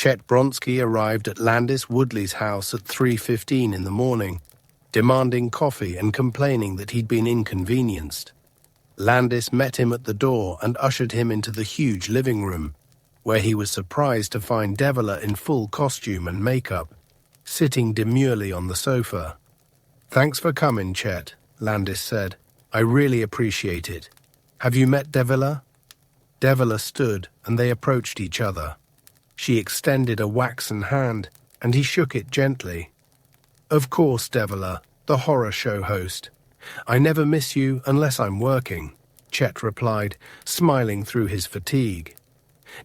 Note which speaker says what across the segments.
Speaker 1: Chet Bronsky arrived at Landis Woodley's house at 3:15 in the morning, demanding coffee and complaining that he'd been inconvenienced. Landis met him at the door and ushered him into the huge living room, where he was surprised to find Devila in full costume and makeup, sitting demurely on the sofa. "Thanks for coming, Chet," Landis said. "I really appreciate it. Have you met Devila?" Devila stood, and they approached each other. She extended a waxen hand, and he shook it gently. "Of course, Devila, the horror show host. I never miss you unless I'm working," Chet replied, smiling through his fatigue.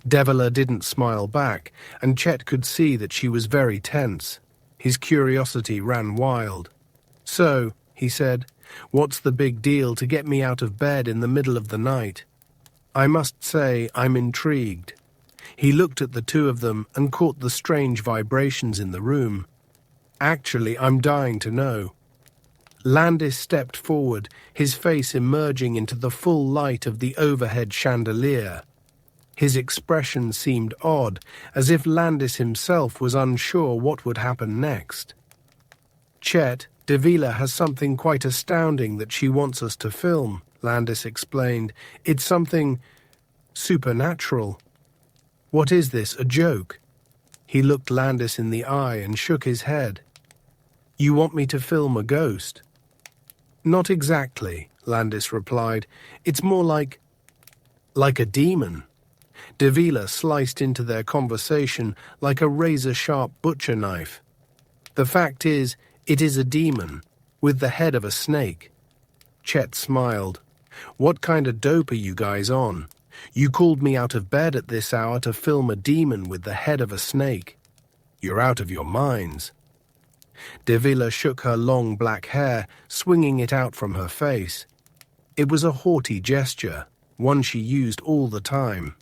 Speaker 1: Devila didn't smile back, and Chet could see that she was very tense. His curiosity ran wild. "So," he said, "what's the big deal to get me out of bed in the middle of the night? I must say I'm intrigued." He looked at the two of them and caught the strange vibrations in the room. "Actually, I'm dying to know." Landis stepped forward, his face emerging into the full light of the overhead chandelier. His expression seemed odd, as if Landis himself was unsure what would happen next. "Chet, Devila has something quite astounding that she wants us to film," Landis explained. "It's something supernatural." "What is this, a joke?" He looked Landis in the eye and shook his head. "You want me to film a ghost?" "Not exactly," Landis replied. "It's more like a demon." Devila sliced into their conversation like a razor-sharp butcher knife. "The fact is, it is a demon, with the head of a snake." Chet smiled. "What kind of dope are you guys on? You called me out of bed at this hour to film a demon with the head of a snake. You're out of your minds." Devila shook her long black hair, swinging it out from her face. It was a haughty gesture, one she used all the time.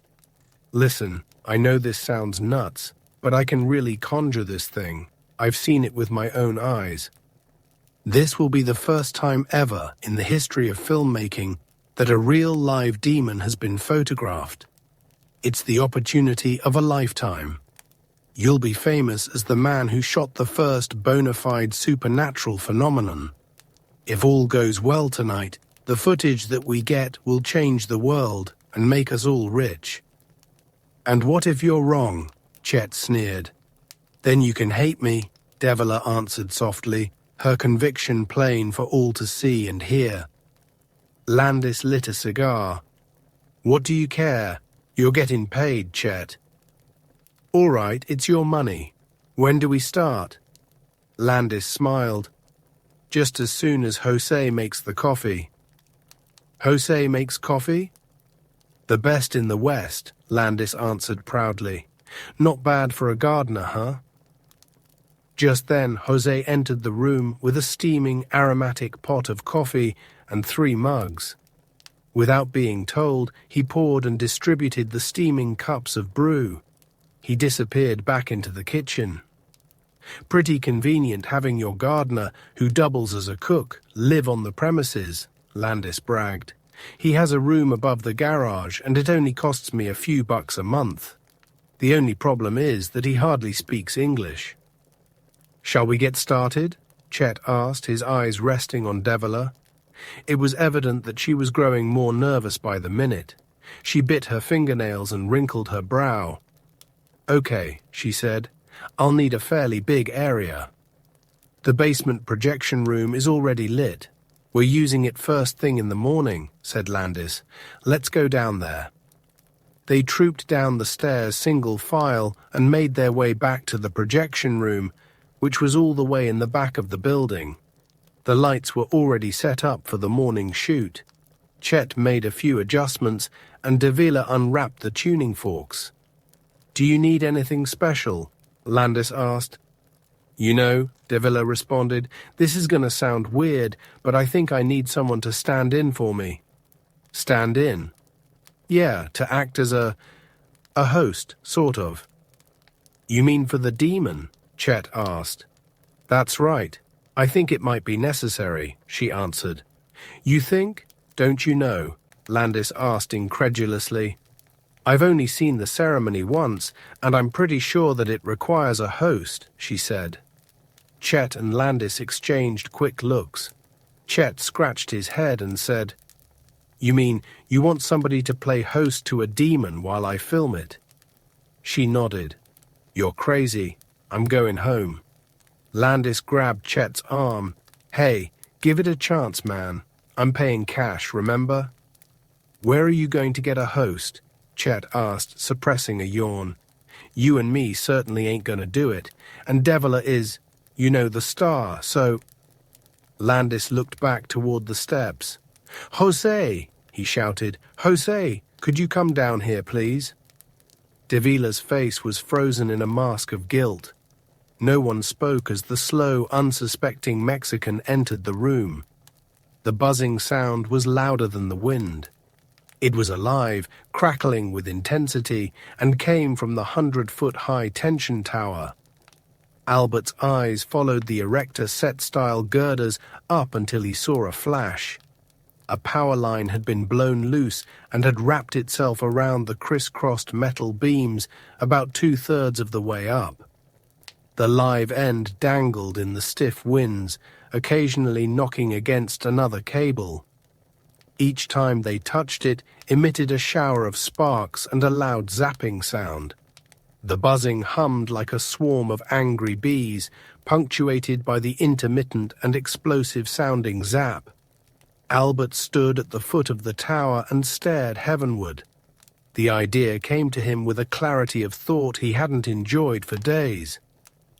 Speaker 1: "Listen, I know this sounds nuts, but I can really conjure this thing. I've seen it with my own eyes. This will be the first time ever in the history of filmmaking that a real live demon has been photographed. It's the opportunity of a lifetime. You'll be famous as the man who shot the first bona fide supernatural phenomenon. If all goes well tonight, the footage that we get will change the world and make us all rich." "And what if you're wrong?" Chet sneered. "Then you can hate me," Devila answered softly, her conviction plain for all to see and hear. Landis lit a cigar. "What do you care? You're getting paid, Chet." "All right, it's your money. When do we start?" Landis smiled. "Just as soon as Jose makes the coffee." "Jose makes coffee?" "The best in the West," Landis answered proudly. "Not bad for a gardener, huh?" Just then, Jose entered the room with a steaming, aromatic pot of coffee and 3 mugs. Without being told, he poured and distributed the steaming cups of brew. He disappeared back into the kitchen. "Pretty convenient having your gardener, who doubles as a cook, live on the premises," Landis bragged. "He has a room above the garage, and it only costs me a few bucks a month. The only problem is that he hardly speaks English." "Shall we get started?" Chet asked, his eyes resting on Devila. It was evident that she was growing more nervous by the minute. She bit her fingernails and wrinkled her brow. "Okay," she said. "I'll need a fairly big area." "The basement projection room is already lit. We're using it first thing in the morning," said Landis. "Let's go down there." They trooped down the stairs single file and made their way back to the projection room, which was all the way in the back of the building. The lights were already set up for the morning shoot. Chet made a few adjustments, and Devila unwrapped the tuning forks. "Do you need anything special?" Landis asked. "You know," Devila responded, "this is going to sound weird, but I think I need someone to stand in for me." "Stand in?" "Yeah, to act as a host, sort of." "You mean for the demon?" Chet asked. "That's right. I think it might be necessary," she answered. "You think? Don't you know?" Landis asked incredulously. "I've only seen the ceremony once, and I'm pretty sure that it requires a host," she said. Chet and Landis exchanged quick looks. Chet scratched his head and said, "You mean you want somebody to play host to a demon while I film it?" She nodded. "You're crazy. I'm going home." Landis grabbed Chet's arm. "Hey, give it a chance, man. I'm paying cash, remember?" "Where are you going to get a host?" Chet asked, suppressing a yawn. "You and me certainly ain't gonna do it, and Devila is, the star, so—" Landis looked back toward the steps. "Jose!" he shouted. "Jose, could you come down here, please?" Devila's face was frozen in a mask of guilt. No one spoke as the slow, unsuspecting Mexican entered the room. The buzzing sound was louder than the wind. It was alive, crackling with intensity, and came from the 100-foot-high tension tower. Albert's eyes followed the erector set-style girders up until he saw a flash. A power line had been blown loose and had wrapped itself around the crisscrossed metal beams about 2/3 of the way up. The live end dangled in the stiff winds, occasionally knocking against another cable. Each time they touched it, emitted a shower of sparks and a loud zapping sound. The buzzing hummed like a swarm of angry bees, punctuated by the intermittent and explosive-sounding zap. Albert stood at the foot of the tower and stared heavenward. The idea came to him with a clarity of thought he hadn't enjoyed for days.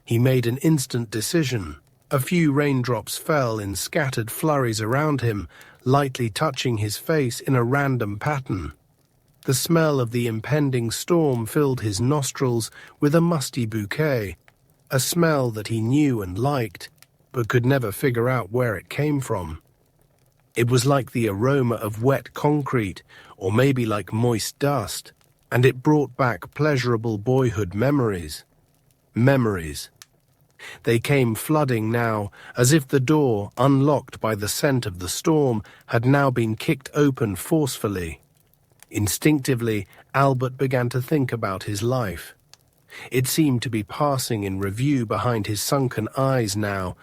Speaker 1: He made an instant decision. A few raindrops fell in scattered flurries around him, lightly touching his face in a random pattern. The smell of the impending storm filled his nostrils with a musty bouquet, a smell that he knew and liked, but could never figure out where it came from. It was like the aroma of wet concrete, or maybe like moist dust, and it brought back pleasurable boyhood memories. Memories. They came flooding now, as if the door, unlocked by the scent of the storm, had now been kicked open forcefully. Instinctively, Albert began to think about his life. It seemed to be passing in review behind his sunken eyes now,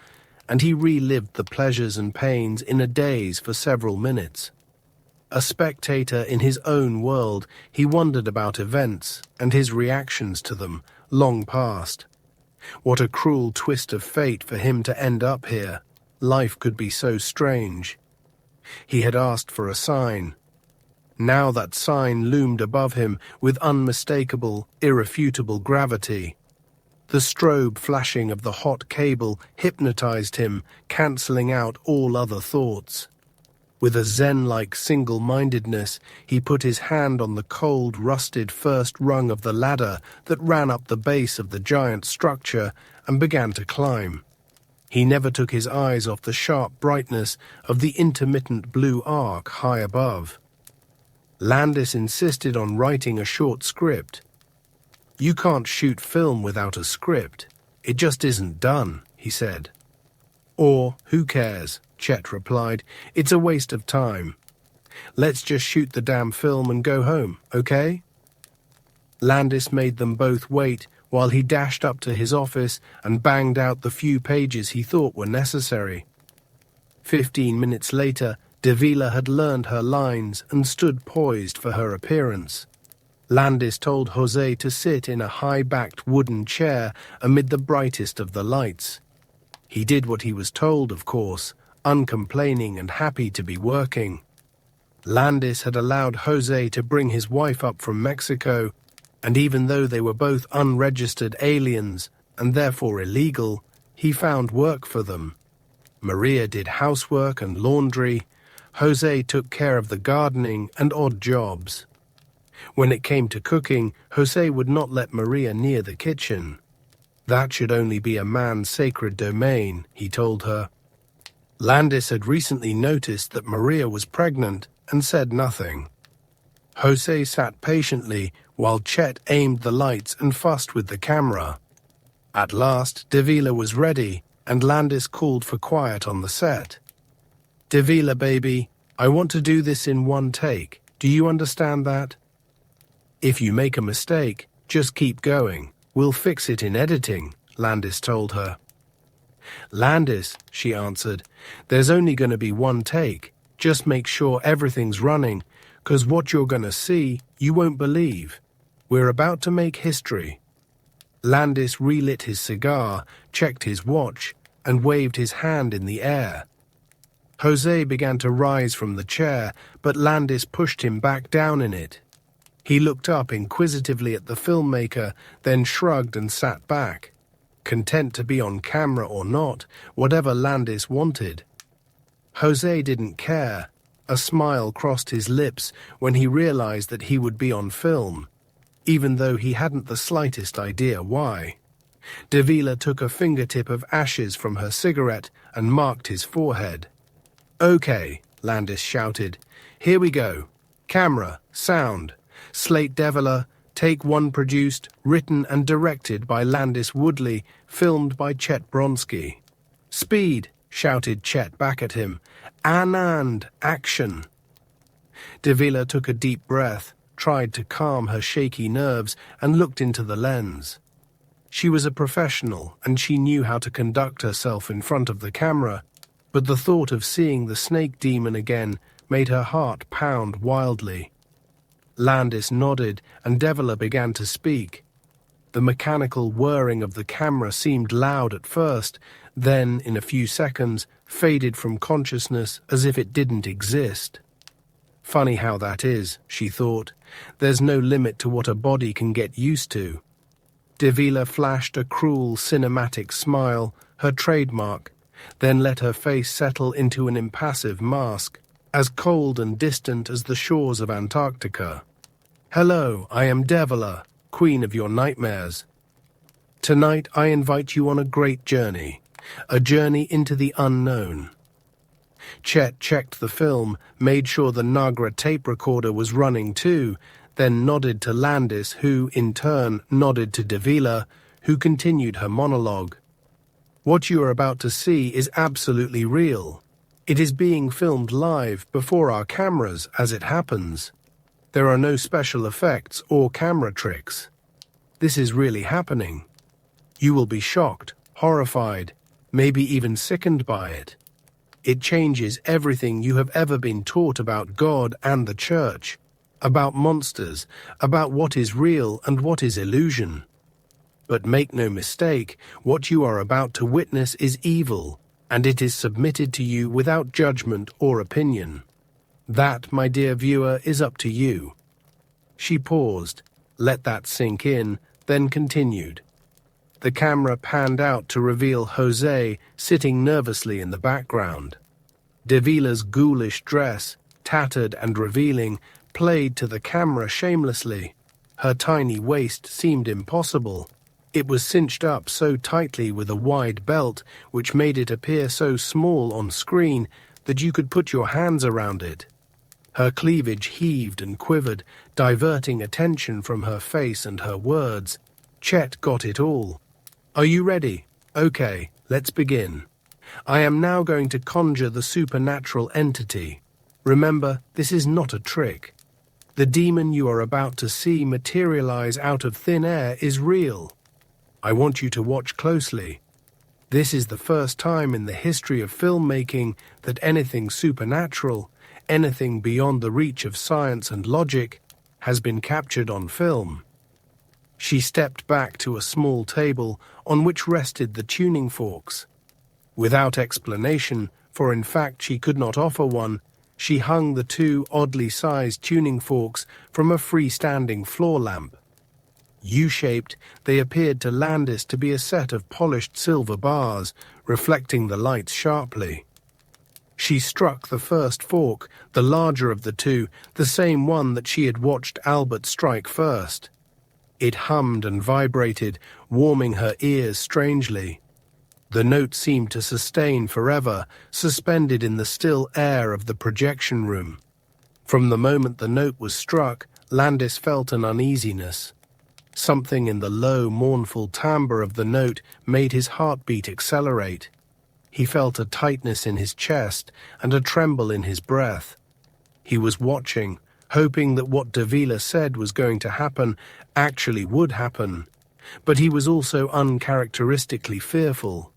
Speaker 1: and he relived the pleasures and pains in a daze for several minutes. A spectator in his own world, he wondered about events and his reactions to them, long past. What a cruel twist of fate for him to end up here. Life could be so strange. He had asked for a sign. Now that sign loomed above him with unmistakable, irrefutable gravity. The strobe flashing of the hot cable hypnotized him, cancelling out all other thoughts. With a zen-like single-mindedness, he put his hand on the cold, rusted first rung of the ladder that ran up the base of the giant structure and began to climb. He never took his eyes off the sharp brightness of the intermittent blue arc high above. Landis insisted on writing a short script. "You can't shoot film without a script. It just isn't done," he said. "Or, who cares?" Chet replied. "It's a waste of time. Let's just shoot the damn film and go home, okay?" Landis made them both wait while he dashed up to his office and banged out the few pages he thought were necessary. 15 minutes later, Devila had learned her lines and stood poised for her appearance. Landis told Jose to sit in a high-backed wooden chair amid the brightest of the lights. He did what he was told, of course, uncomplaining and happy to be working. Landis had allowed Jose to bring his wife up from Mexico, and even though they were both unregistered aliens and therefore illegal, he found work for them. Maria did housework and laundry. Jose took care of the gardening and odd jobs. When it came to cooking, Jose would not let Maria near the kitchen. That should only be a man's sacred domain, he told her. Landis had recently noticed that Maria was pregnant and said nothing. Jose sat patiently while Chet aimed the lights and fussed with the camera. At last, Devila was ready, and Landis called for quiet on the set. "Devila, baby, I want to do this in one take. Do you understand that?" If you make a mistake, just keep going. We'll fix it in editing, Landis told her. Landis, she answered, there's only going to be one take. Just make sure everything's running, 'cause what you're going to see, you won't believe. We're about to make history. Landis relit his cigar, checked his watch, and waved his hand in the air. Jose began to rise from the chair, but Landis pushed him back down in it. He looked up inquisitively at the filmmaker, then shrugged and sat back, content to be on camera or not, whatever Landis wanted. Jose didn't care. A smile crossed his lips when he realized that he would be on film, even though he hadn't the slightest idea why. Davila took a fingertip of ashes from her cigarette and marked his forehead. "Okay," Landis shouted. "Here we go. Camera, sound. Slate Davila, take one produced, written and directed by Landis Woodley, filmed by Chet Bronsky." "Speed," shouted Chet back at him. "Anand, action." Davila took a deep breath, tried to calm her shaky nerves, and looked into the lens. She was a professional, and she knew how to conduct herself in front of the camera, but the thought of seeing the snake demon again made her heart pound wildly. Landis nodded, and Davila began to speak. The mechanical whirring of the camera seemed loud at first, then, in a few seconds, faded from consciousness as if it didn't exist. Funny how that is, she thought. There's no limit to what a body can get used to. Davila flashed a cruel cinematic smile, her trademark, then let her face settle into an impassive mask, as cold and distant as the shores of Antarctica. "Hello, I am Davila, queen of your nightmares. Tonight I invite you on a great journey, a journey into the unknown." Chet checked the film, made sure the Nagra tape recorder was running too, then nodded to Landis, who, in turn, nodded to Davila, who continued her monologue. "What you are about to see is absolutely real. It is being filmed live before our cameras as it happens. There are no special effects or camera tricks. This is really happening. You will be shocked, horrified, maybe even sickened by it. It changes everything you have ever been taught about God and the church, about monsters, about what is real and what is illusion. But make no mistake, what you are about to witness is evil, and it is submitted to you without judgment or opinion. That, my dear viewer, is up to you." She paused, let that sink in, then continued. The camera panned out to reveal Jose sitting nervously in the background. Davila's ghoulish dress, tattered and revealing, played to the camera shamelessly. Her tiny waist seemed impossible. It was cinched up so tightly with a wide belt, which made it appear so small on screen that you could put your hands around it. Her cleavage heaved and quivered, diverting attention from her face and her words. Chet got it all. "Are you ready? Okay, let's begin. I am now going to conjure the supernatural entity. Remember, this is not a trick. The demon you are about to see materialize out of thin air is real. I want you to watch closely. This is the first time in the history of filmmaking that anything supernatural, anything beyond the reach of science and logic, has been captured on film." She stepped back to a small table on which rested the tuning forks. Without explanation, for in fact she could not offer one, she hung the two oddly sized tuning forks from a freestanding floor lamp. U-shaped, they appeared to Landis to be a set of polished silver bars, reflecting the lights sharply. She struck the first fork, the larger of the two, the same one that she had watched Albert strike first. It hummed and vibrated, warming her ears strangely. The note seemed to sustain forever, suspended in the still air of the projection room. From the moment the note was struck, Landis felt an uneasiness. Something in the low, mournful timbre of the note made his heartbeat accelerate. He felt a tightness in his chest and a tremble in his breath. He was watching, hoping that what Davila said was going to happen actually would happen, but he was also uncharacteristically fearful.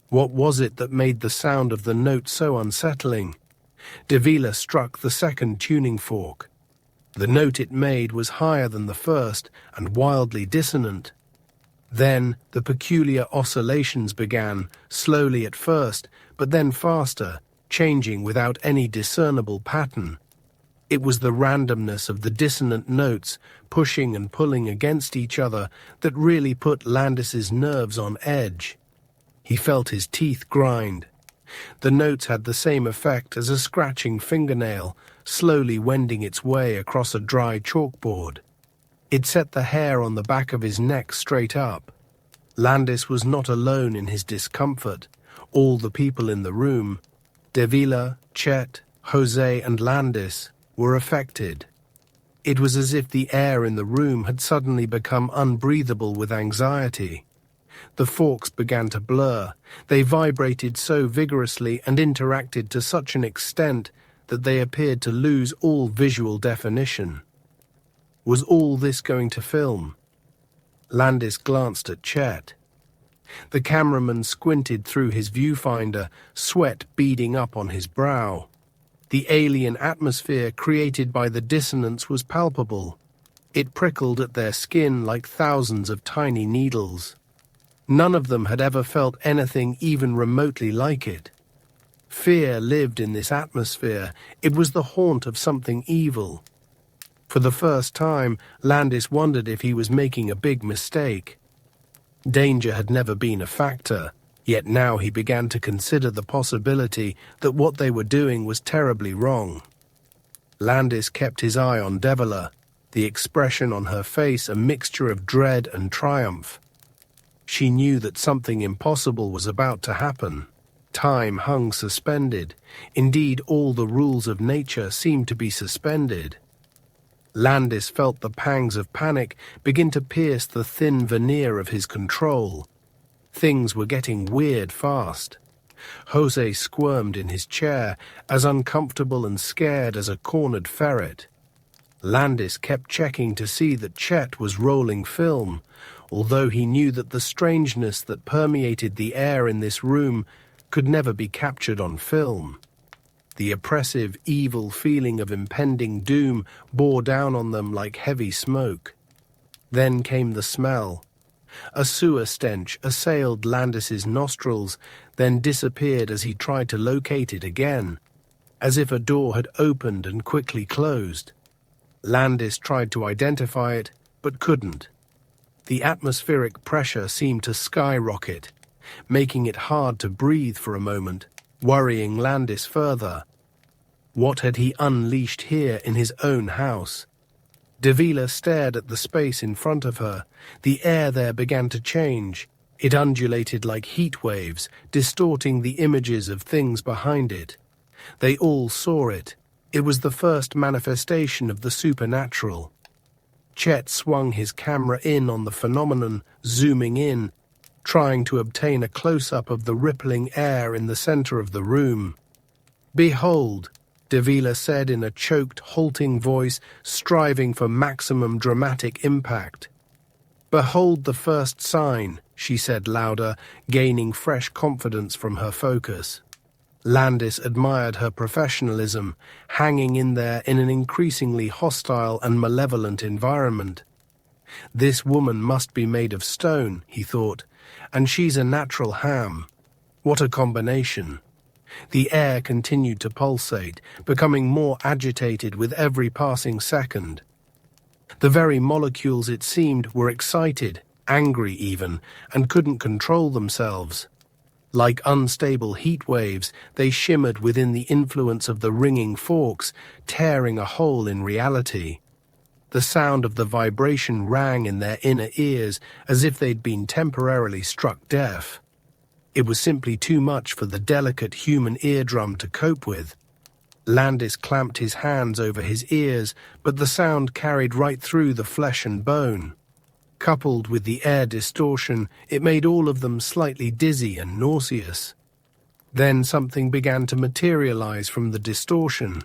Speaker 1: What was it that made the sound of the note so unsettling? Davila struck the second tuning fork. The note it made was higher than the first and wildly dissonant. Then the peculiar oscillations began, slowly at first, but then faster, changing without any discernible pattern. It was the randomness of the dissonant notes, pushing and pulling against each other, that really put Landis's nerves on edge. He felt his teeth grind. The notes had the same effect as a scratching fingernail, slowly wending its way across a dry chalkboard. It set the hair on the back of his neck straight up. Landis was not alone in his discomfort. All the people in the room, Davila, Chet, Jose, and Landis, were affected. It was as if the air in the room had suddenly become unbreathable with anxiety. The forks began to blur. They vibrated so vigorously and interacted to such an extent that they appeared to lose all visual definition. Was all this going to film? Landis glanced at Chet. The cameraman squinted through his viewfinder, sweat beading up on his brow. The alien atmosphere created by the dissonance was palpable. It prickled at their skin like thousands of tiny needles. None of them had ever felt anything even remotely like it. Fear lived in this atmosphere. It was the haunt of something evil. For the first time, Landis wondered if he was making a big mistake. Danger had never been a factor, yet now he began to consider the possibility that what they were doing was terribly wrong. Landis kept his eye on Davila, the expression on her face a mixture of dread and triumph. She knew that something impossible was about to happen. Time hung suspended. Indeed, all the rules of nature seemed to be suspended. Landis felt the pangs of panic begin to pierce the thin veneer of his control. Things were getting weird fast. Jose squirmed in his chair, as uncomfortable and scared as a cornered ferret. Landis kept checking to see that Chet was rolling film, although he knew that the strangeness that permeated the air in this room could never be captured on film. The oppressive, evil feeling of impending doom bore down on them like heavy smoke. Then came the smell. A sewer stench assailed Landis's nostrils, then disappeared as he tried to locate it again, as if a door had opened and quickly closed. Landis tried to identify it, but couldn't. The atmospheric pressure seemed to skyrocket, making it hard to breathe for a moment, worrying Landis further. What had he unleashed here in his own house? Davila stared at the space in front of her. The air there began to change. It undulated like heat waves, distorting the images of things behind it. They all saw it. It was the first manifestation of the supernatural. Chet swung his camera in on the phenomenon, zooming in, trying to obtain a close-up of the rippling air in the center of the room. "Behold," Davila said in a choked, halting voice, striving for maximum dramatic impact. "Behold the first sign," she said louder, gaining fresh confidence from her focus. Landis admired her professionalism, hanging in there in an increasingly hostile and malevolent environment. This woman must be made of stone, he thought, and she's a natural ham. What a combination. The air continued to pulsate, becoming more agitated with every passing second. The very molecules, it seemed, were excited, angry even, and couldn't control themselves. Like unstable heat waves, they shimmered within the influence of the ringing forks, tearing a hole in reality. The sound of the vibration rang in their inner ears as if they'd been temporarily struck deaf. It was simply too much for the delicate human eardrum to cope with. Landis clamped his hands over his ears, but the sound carried right through the flesh and bone. Coupled with the air distortion, it made all of them slightly dizzy and nauseous. Then something began to materialize from the distortion.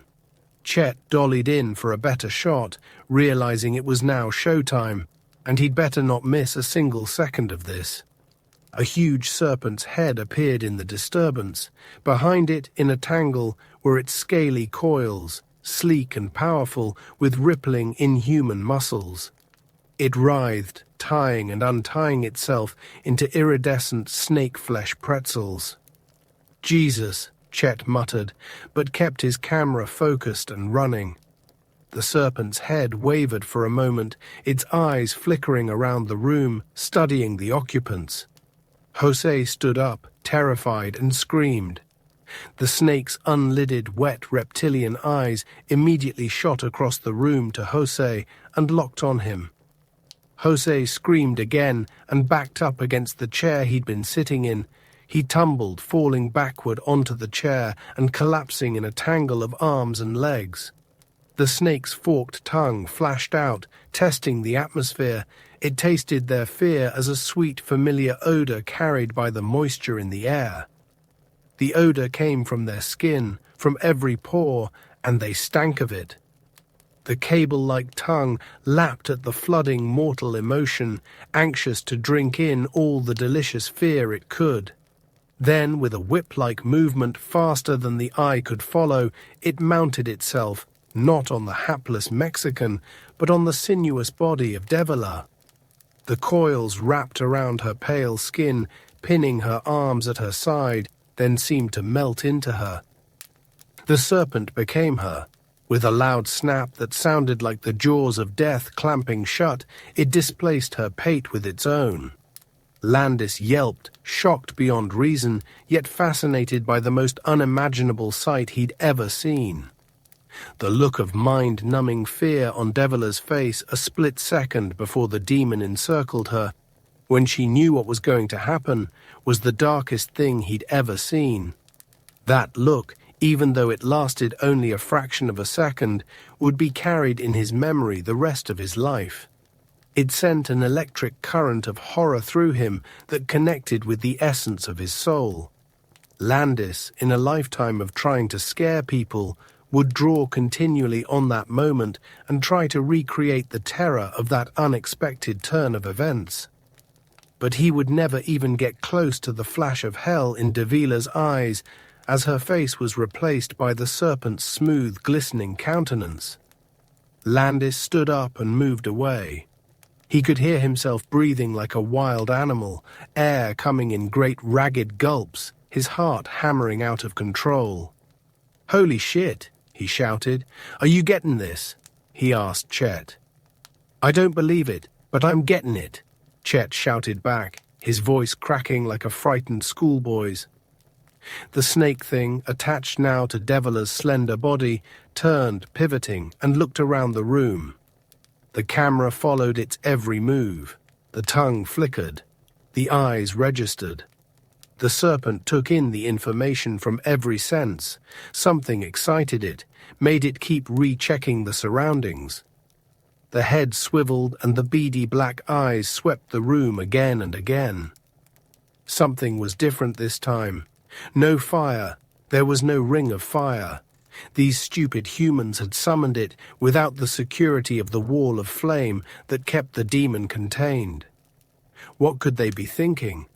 Speaker 1: Chet dollied in for a better shot, realizing it was now showtime, and he'd better not miss a single second of this. A huge serpent's head appeared in the disturbance. Behind it, in a tangle, were its scaly coils, sleek and powerful, with rippling, inhuman muscles. It writhed, tying and untying itself into iridescent snake-flesh pretzels. "Jesus," Chet muttered, but kept his camera focused and running. The serpent's head wavered for a moment, its eyes flickering around the room, studying the occupants. Jose stood up, terrified, and screamed. The snake's unlidded, wet reptilian eyes immediately shot across the room to Jose and locked on him. Jose screamed again and backed up against the chair he'd been sitting in. He tumbled, falling backward onto the chair and collapsing in a tangle of arms and legs. The snake's forked tongue flashed out, testing the atmosphere. It tasted their fear as a sweet, familiar odor carried by the moisture in the air. The odor came from their skin, from every pore, and they stank of it. The cable-like tongue lapped at the flooding mortal emotion, anxious to drink in all the delicious fear it could. Then, with a whip-like movement faster than the eye could follow, it mounted itself, not on the hapless Mexican, but on the sinuous body of Devila. The coils wrapped around her pale skin, pinning her arms at her side, then seemed to melt into her. The serpent became her. With a loud snap that sounded like the jaws of death clamping shut, it displaced her pate with its own. Landis yelped, shocked beyond reason, yet fascinated by the most unimaginable sight he'd ever seen. The look of mind-numbing fear on Devila's face a split second before the demon encircled her, when she knew what was going to happen, was the darkest thing he'd ever seen. That look, even though it lasted only a fraction of a second, would be carried in his memory the rest of his life. It sent an electric current of horror through him that connected with the essence of his soul. Landis, in a lifetime of trying to scare people, would draw continually on that moment and try to recreate the terror of that unexpected turn of events. But he would never even get close to the flash of hell in Devila's eyes, as her face was replaced by the serpent's smooth, glistening countenance. Landis stood up and moved away. He could hear himself breathing like a wild animal, air coming in great ragged gulps, his heart hammering out of control. "Holy shit," he shouted. "Are you getting this?" he asked Chet. "I don't believe it, but I'm getting it," Chet shouted back, his voice cracking like a frightened schoolboy's. The snake thing, attached now to Devila's slender body, turned, pivoting, and looked around the room. The camera followed its every move. The tongue flickered. The eyes registered. The serpent took in the information from every sense. Something excited it, made it keep rechecking the surroundings. The head swiveled and the beady black eyes swept the room again and again. Something was different this time. No fire. There was no ring of fire. These stupid humans had summoned it without the security of the wall of flame that kept the demon contained. What could they be thinking?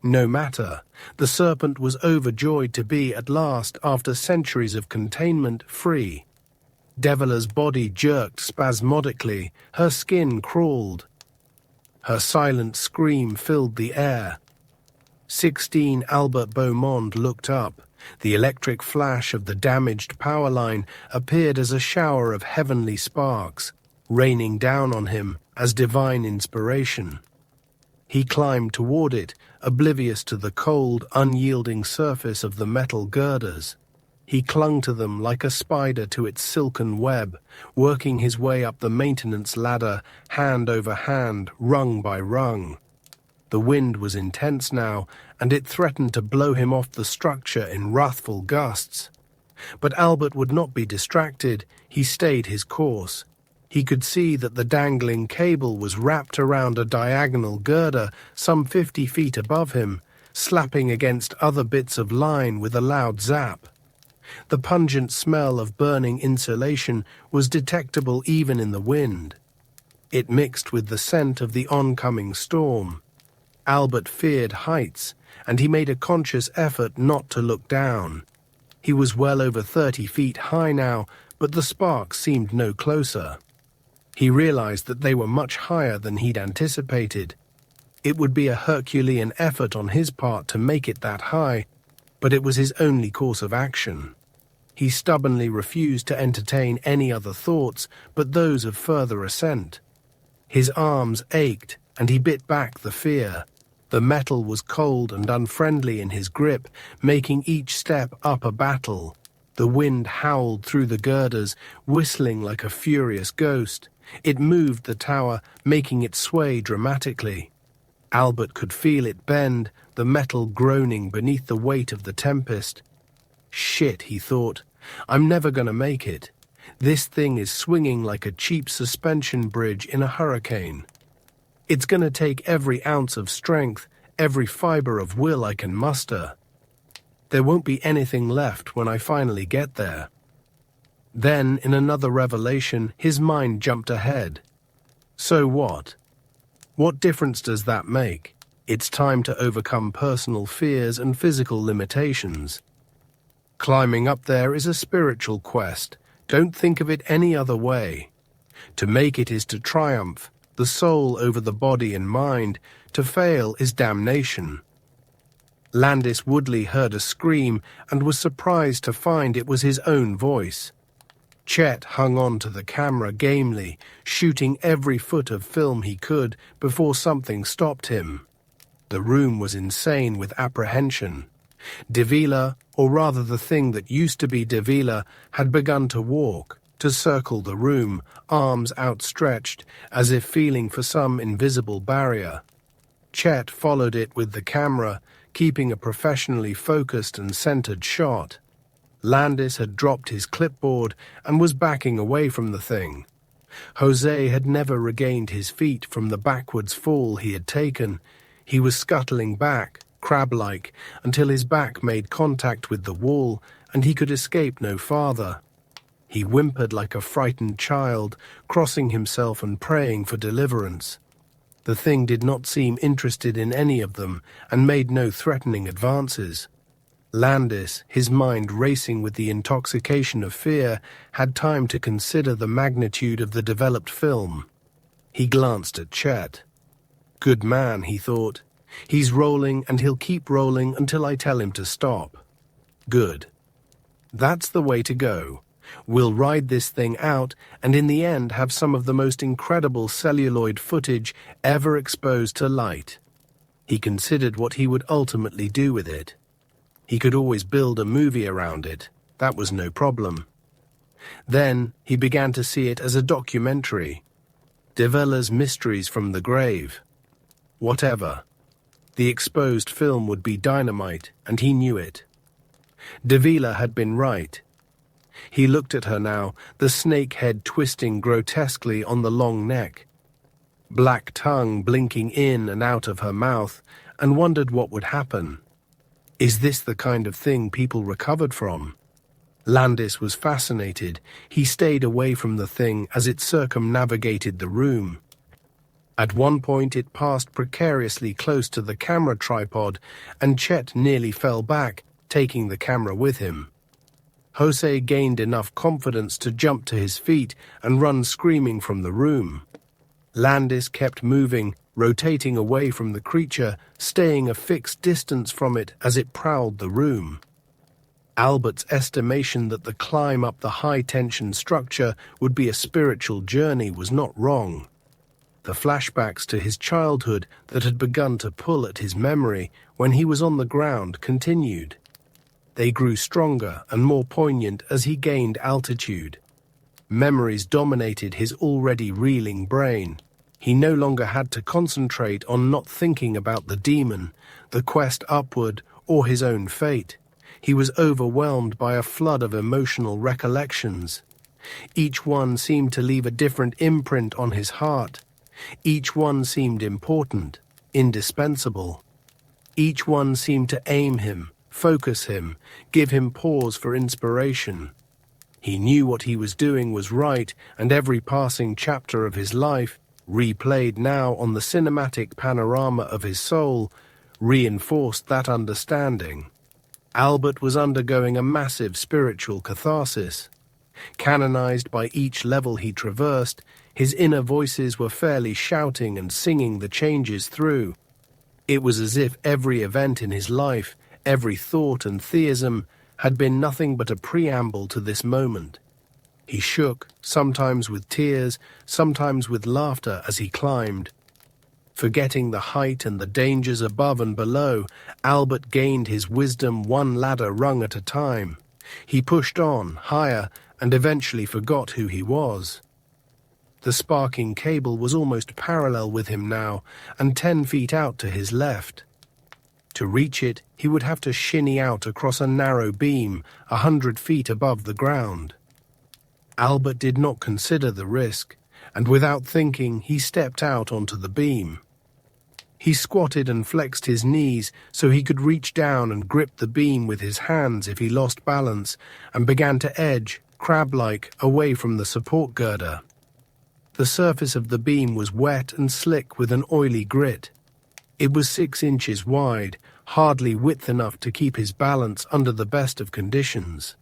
Speaker 1: No matter. The serpent was overjoyed to be, at last, after centuries of containment, free. Devila's body jerked spasmodically. Her skin crawled. Her silent scream filled the air. 16 Albert Beaumont looked up. The electric flash of the damaged power line appeared as a shower of heavenly sparks, raining down on him as divine inspiration. He climbed toward it, oblivious to the cold, unyielding surface of the metal girders. He clung to them like a spider to its silken web, working his way up the maintenance ladder, hand over hand, rung by rung. The wind was intense now, and it threatened to blow him off the structure in wrathful gusts. But Albert would not be distracted. He stayed his course. He could see that the dangling cable was wrapped around a diagonal girder some 50 feet above him, slapping against other bits of line with a loud zap. The pungent smell of burning insulation was detectable even in the wind. It mixed with the scent of the oncoming storm. Albert feared heights, and he made a conscious effort not to look down. He was well over 30 feet high now, but the sparks seemed no closer. He realized that they were much higher than he'd anticipated. It would be a Herculean effort on his part to make it that high, but it was his only course of action. He stubbornly refused to entertain any other thoughts but those of further ascent. His arms ached, and he bit back the fear. The metal was cold and unfriendly in his grip, making each step up a battle. The wind howled through the girders, whistling like a furious ghost. It moved the tower, making it sway dramatically. Albert could feel it bend, the metal groaning beneath the weight of the tempest. Shit, he thought. I'm never going to make it. This thing is swinging like a cheap suspension bridge in a hurricane. It's going to take every ounce of strength, every fiber of will I can muster. There won't be anything left when I finally get there. Then, in another revelation, his mind jumped ahead. So what? What difference does that make? It's time to overcome personal fears and physical limitations. Climbing up there is a spiritual quest. Don't think of it any other way. To make it is to triumph, the soul over the body and mind. To fail is damnation. Landis Woodley heard a scream and was surprised to find it was his own voice. Chet hung on to the camera gamely, shooting every foot of film he could before something stopped him. The room was insane with apprehension. Davila, or rather the thing that used to be Davila, had begun to walk, to circle the room, arms outstretched, as if feeling for some invisible barrier. Chet followed it with the camera, keeping a professionally focused and centered shot. Landis had dropped his clipboard and was backing away from the thing. Jose had never regained his feet from the backwards fall he had taken. He was scuttling back, crab-like, until his back made contact with the wall and he could escape no farther. He whimpered like a frightened child, crossing himself and praying for deliverance. The thing did not seem interested in any of them and made no threatening advances. Landis, his mind racing with the intoxication of fear, had time to consider the magnitude of the developed film. He glanced at Chet. Good man, he thought. He's rolling and he'll keep rolling until I tell him to stop. Good. That's the way to go. We'll ride this thing out and in the end have some of the most incredible celluloid footage ever exposed to light. He considered what he would ultimately do with it. He could always build a movie around it. That was no problem. Then he began to see it as a documentary. Davila's mysteries from the grave. Whatever. The exposed film would be dynamite, and he knew it. Davila had been right. He looked at her now, the snake head twisting grotesquely on the long neck, black tongue blinking in and out of her mouth, and wondered what would happen. Is this the kind of thing people recovered from? Landis was fascinated. He stayed away from the thing as it circumnavigated the room. At one point it passed precariously close to the camera tripod, and Chet nearly fell back, taking the camera with him. Jose gained enough confidence to jump to his feet and run screaming from the room. Landis kept moving, rotating away from the creature, staying a fixed distance from it as it prowled the room. Albert's estimation that the climb up the high-tension structure would be a spiritual journey was not wrong. The flashbacks to his childhood that had begun to pull at his memory when he was on the ground continued. They grew stronger and more poignant as he gained altitude. Memories dominated his already reeling brain. He no longer had to concentrate on not thinking about the demon, the quest upward, or his own fate. He was overwhelmed by a flood of emotional recollections. Each one seemed to leave a different imprint on his heart. Each one seemed important, indispensable. Each one seemed to aim him, focus him, give him pause for inspiration. He knew what he was doing was right, and every passing chapter of his life, replayed now on the cinematic panorama of his soul, reinforced that understanding. Albert was undergoing a massive spiritual catharsis. Canonized by each level he traversed, his inner voices were fairly shouting and singing the changes through. It was as if every event in his life, every thought and theism, had been nothing but a preamble to this moment. He shook, sometimes with tears, sometimes with laughter as he climbed. Forgetting the height and the dangers above and below, Albert gained his wisdom one ladder rung at a time. He pushed on, higher, and eventually forgot who he was. The sparking cable was almost parallel with him now, and 10 feet out to his left. To reach it, he would have to shinny out across a narrow beam, 100 feet above the ground. Albert did not consider the risk, and without thinking, he stepped out onto the beam. He squatted and flexed his knees so he could reach down and grip the beam with his hands if he lost balance, and began to edge, crab-like, away from the support girder. The surface of the beam was wet and slick with an oily grit. It was 6 inches wide, hardly width enough to keep his balance under the best of conditions.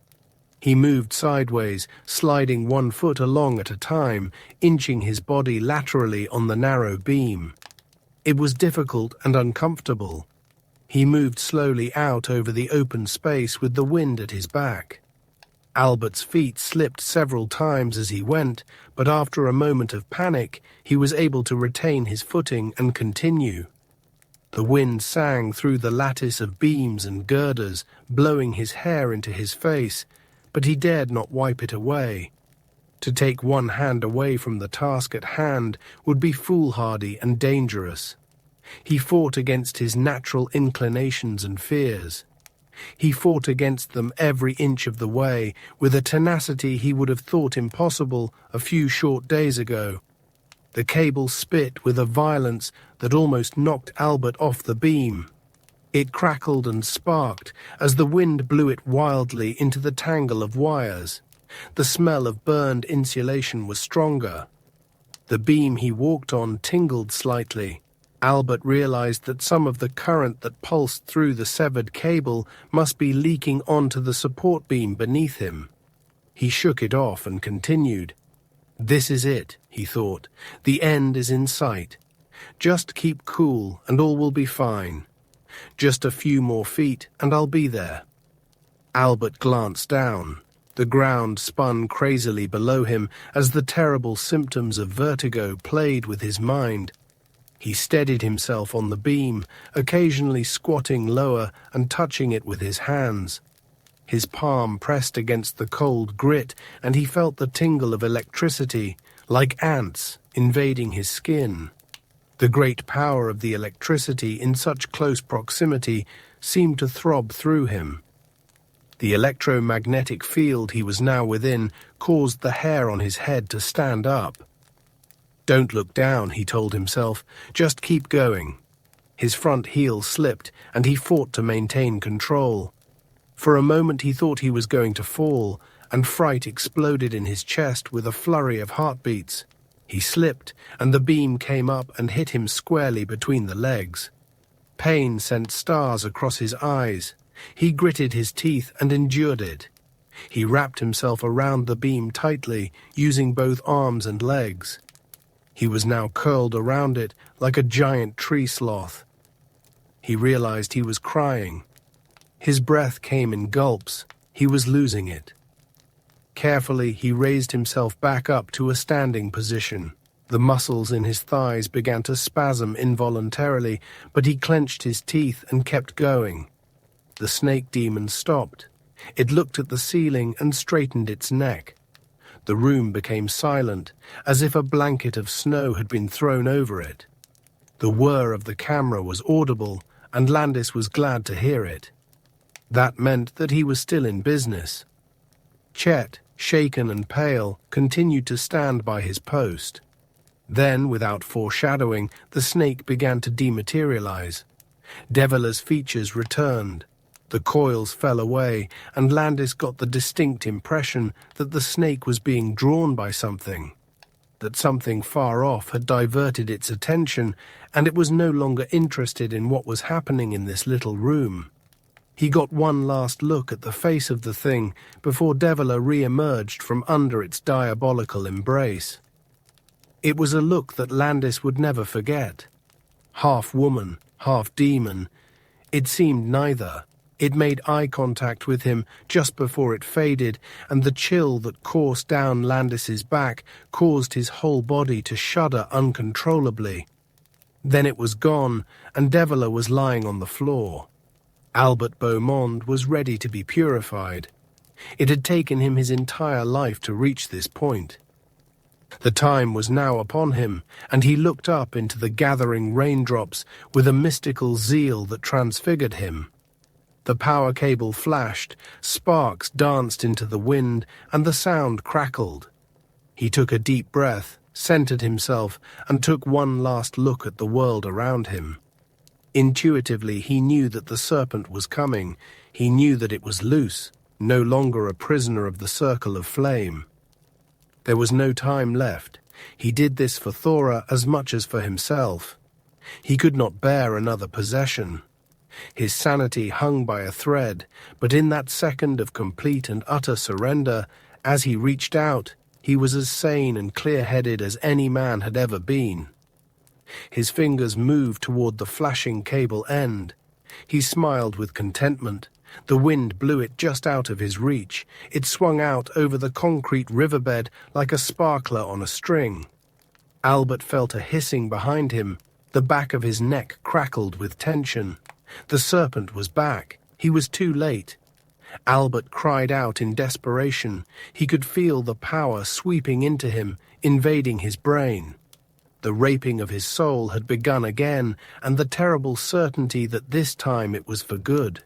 Speaker 1: He moved sideways, sliding 1 foot along at a time, inching his body laterally on the narrow beam. It was difficult and uncomfortable. He moved slowly out over the open space with the wind at his back. Albert's feet slipped several times as he went, but after a moment of panic, he was able to retain his footing and continue. The wind sang through the lattice of beams and girders, blowing his hair into his face, but he dared not wipe it away. To take one hand away from the task at hand would be foolhardy and dangerous. He fought against his natural inclinations and fears. He fought against them every inch of the way, with a tenacity he would have thought impossible a few short days ago. The cable spit with a violence that almost knocked Albert off the beam. It crackled and sparked as the wind blew it wildly into the tangle of wires. The smell of burned insulation was stronger. The beam he walked on tingled slightly. Albert realized that some of the current that pulsed through the severed cable must be leaking onto the support beam beneath him. He shook it off and continued. "This is it," he thought. "The end is in sight. Just keep cool and all will be fine. Just a few more feet and I'll be there." Albert glanced down. The ground spun crazily below him as the terrible symptoms of vertigo played with his mind. He steadied himself on the beam, occasionally squatting lower and touching it with his hands. His palm pressed against the cold grit, and he felt the tingle of electricity, like ants, invading his skin. The great power of the electricity in such close proximity seemed to throb through him. The electromagnetic field he was now within caused the hair on his head to stand up. "Don't look down," he told himself. "Just keep going." His front heel slipped, and he fought to maintain control. For a moment he thought he was going to fall, and fright exploded in his chest with a flurry of heartbeats. He slipped, and the beam came up and hit him squarely between the legs. Pain sent stars across his eyes. He gritted his teeth and endured it. He wrapped himself around the beam tightly, using both arms and legs. He was now curled around it like a giant tree sloth. He realized he was crying. His breath came in gulps. He was losing it. Carefully, he raised himself back up to a standing position. The muscles in his thighs began to spasm involuntarily, but he clenched his teeth and kept going. The snake demon stopped. It looked at the ceiling and straightened its neck. The room became silent, as if a blanket of snow had been thrown over it. The whir of the camera was audible, and Landis was glad to hear it. That meant that he was still in business. Chet, shaken and pale, continued to stand by his post. Then, without foreshadowing, the snake began to dematerialize. Deviler's features returned. The coils fell away, and Landis got the distinct impression that the snake was being drawn by something, that something far off had diverted its attention, and it was no longer interested in what was happening in this little room. He got one last look at the face of the thing before Devila re-emerged from under its diabolical embrace. It was a look that Landis would never forget. Half woman, half demon. It seemed neither. It made eye contact with him just before it faded, and the chill that coursed down Landis's back caused his whole body to shudder uncontrollably. Then it was gone, and Devila was lying on the floor. Albert Beaumont was ready to be purified. It had taken him his entire life to reach this point. The time was now upon him, and he looked up into the gathering raindrops with a mystical zeal that transfigured him. The power cable flashed, sparks danced into the wind, and the sound crackled. He took a deep breath, centered himself, and took one last look at the world around him. Intuitively, he knew that the serpent was coming. He knew that it was loose, no longer a prisoner of the circle of flame. There was no time left. He did this for Thora as much as for himself. He could not bear another possession. His sanity hung by a thread, but in that second of complete and utter surrender, as he reached out, he was as sane and clear-headed as any man had ever been. His fingers moved toward the flashing cable end. He smiled with contentment. The wind blew it just out of his reach. It swung out over the concrete riverbed like a sparkler on a string. Albert felt a hissing behind him. The back of his neck crackled with tension. The serpent was back. He was too late. Albert cried out in desperation. He could feel the power sweeping into him, invading his brain. The raping of his soul had begun again, and the terrible certainty that this time it was for good.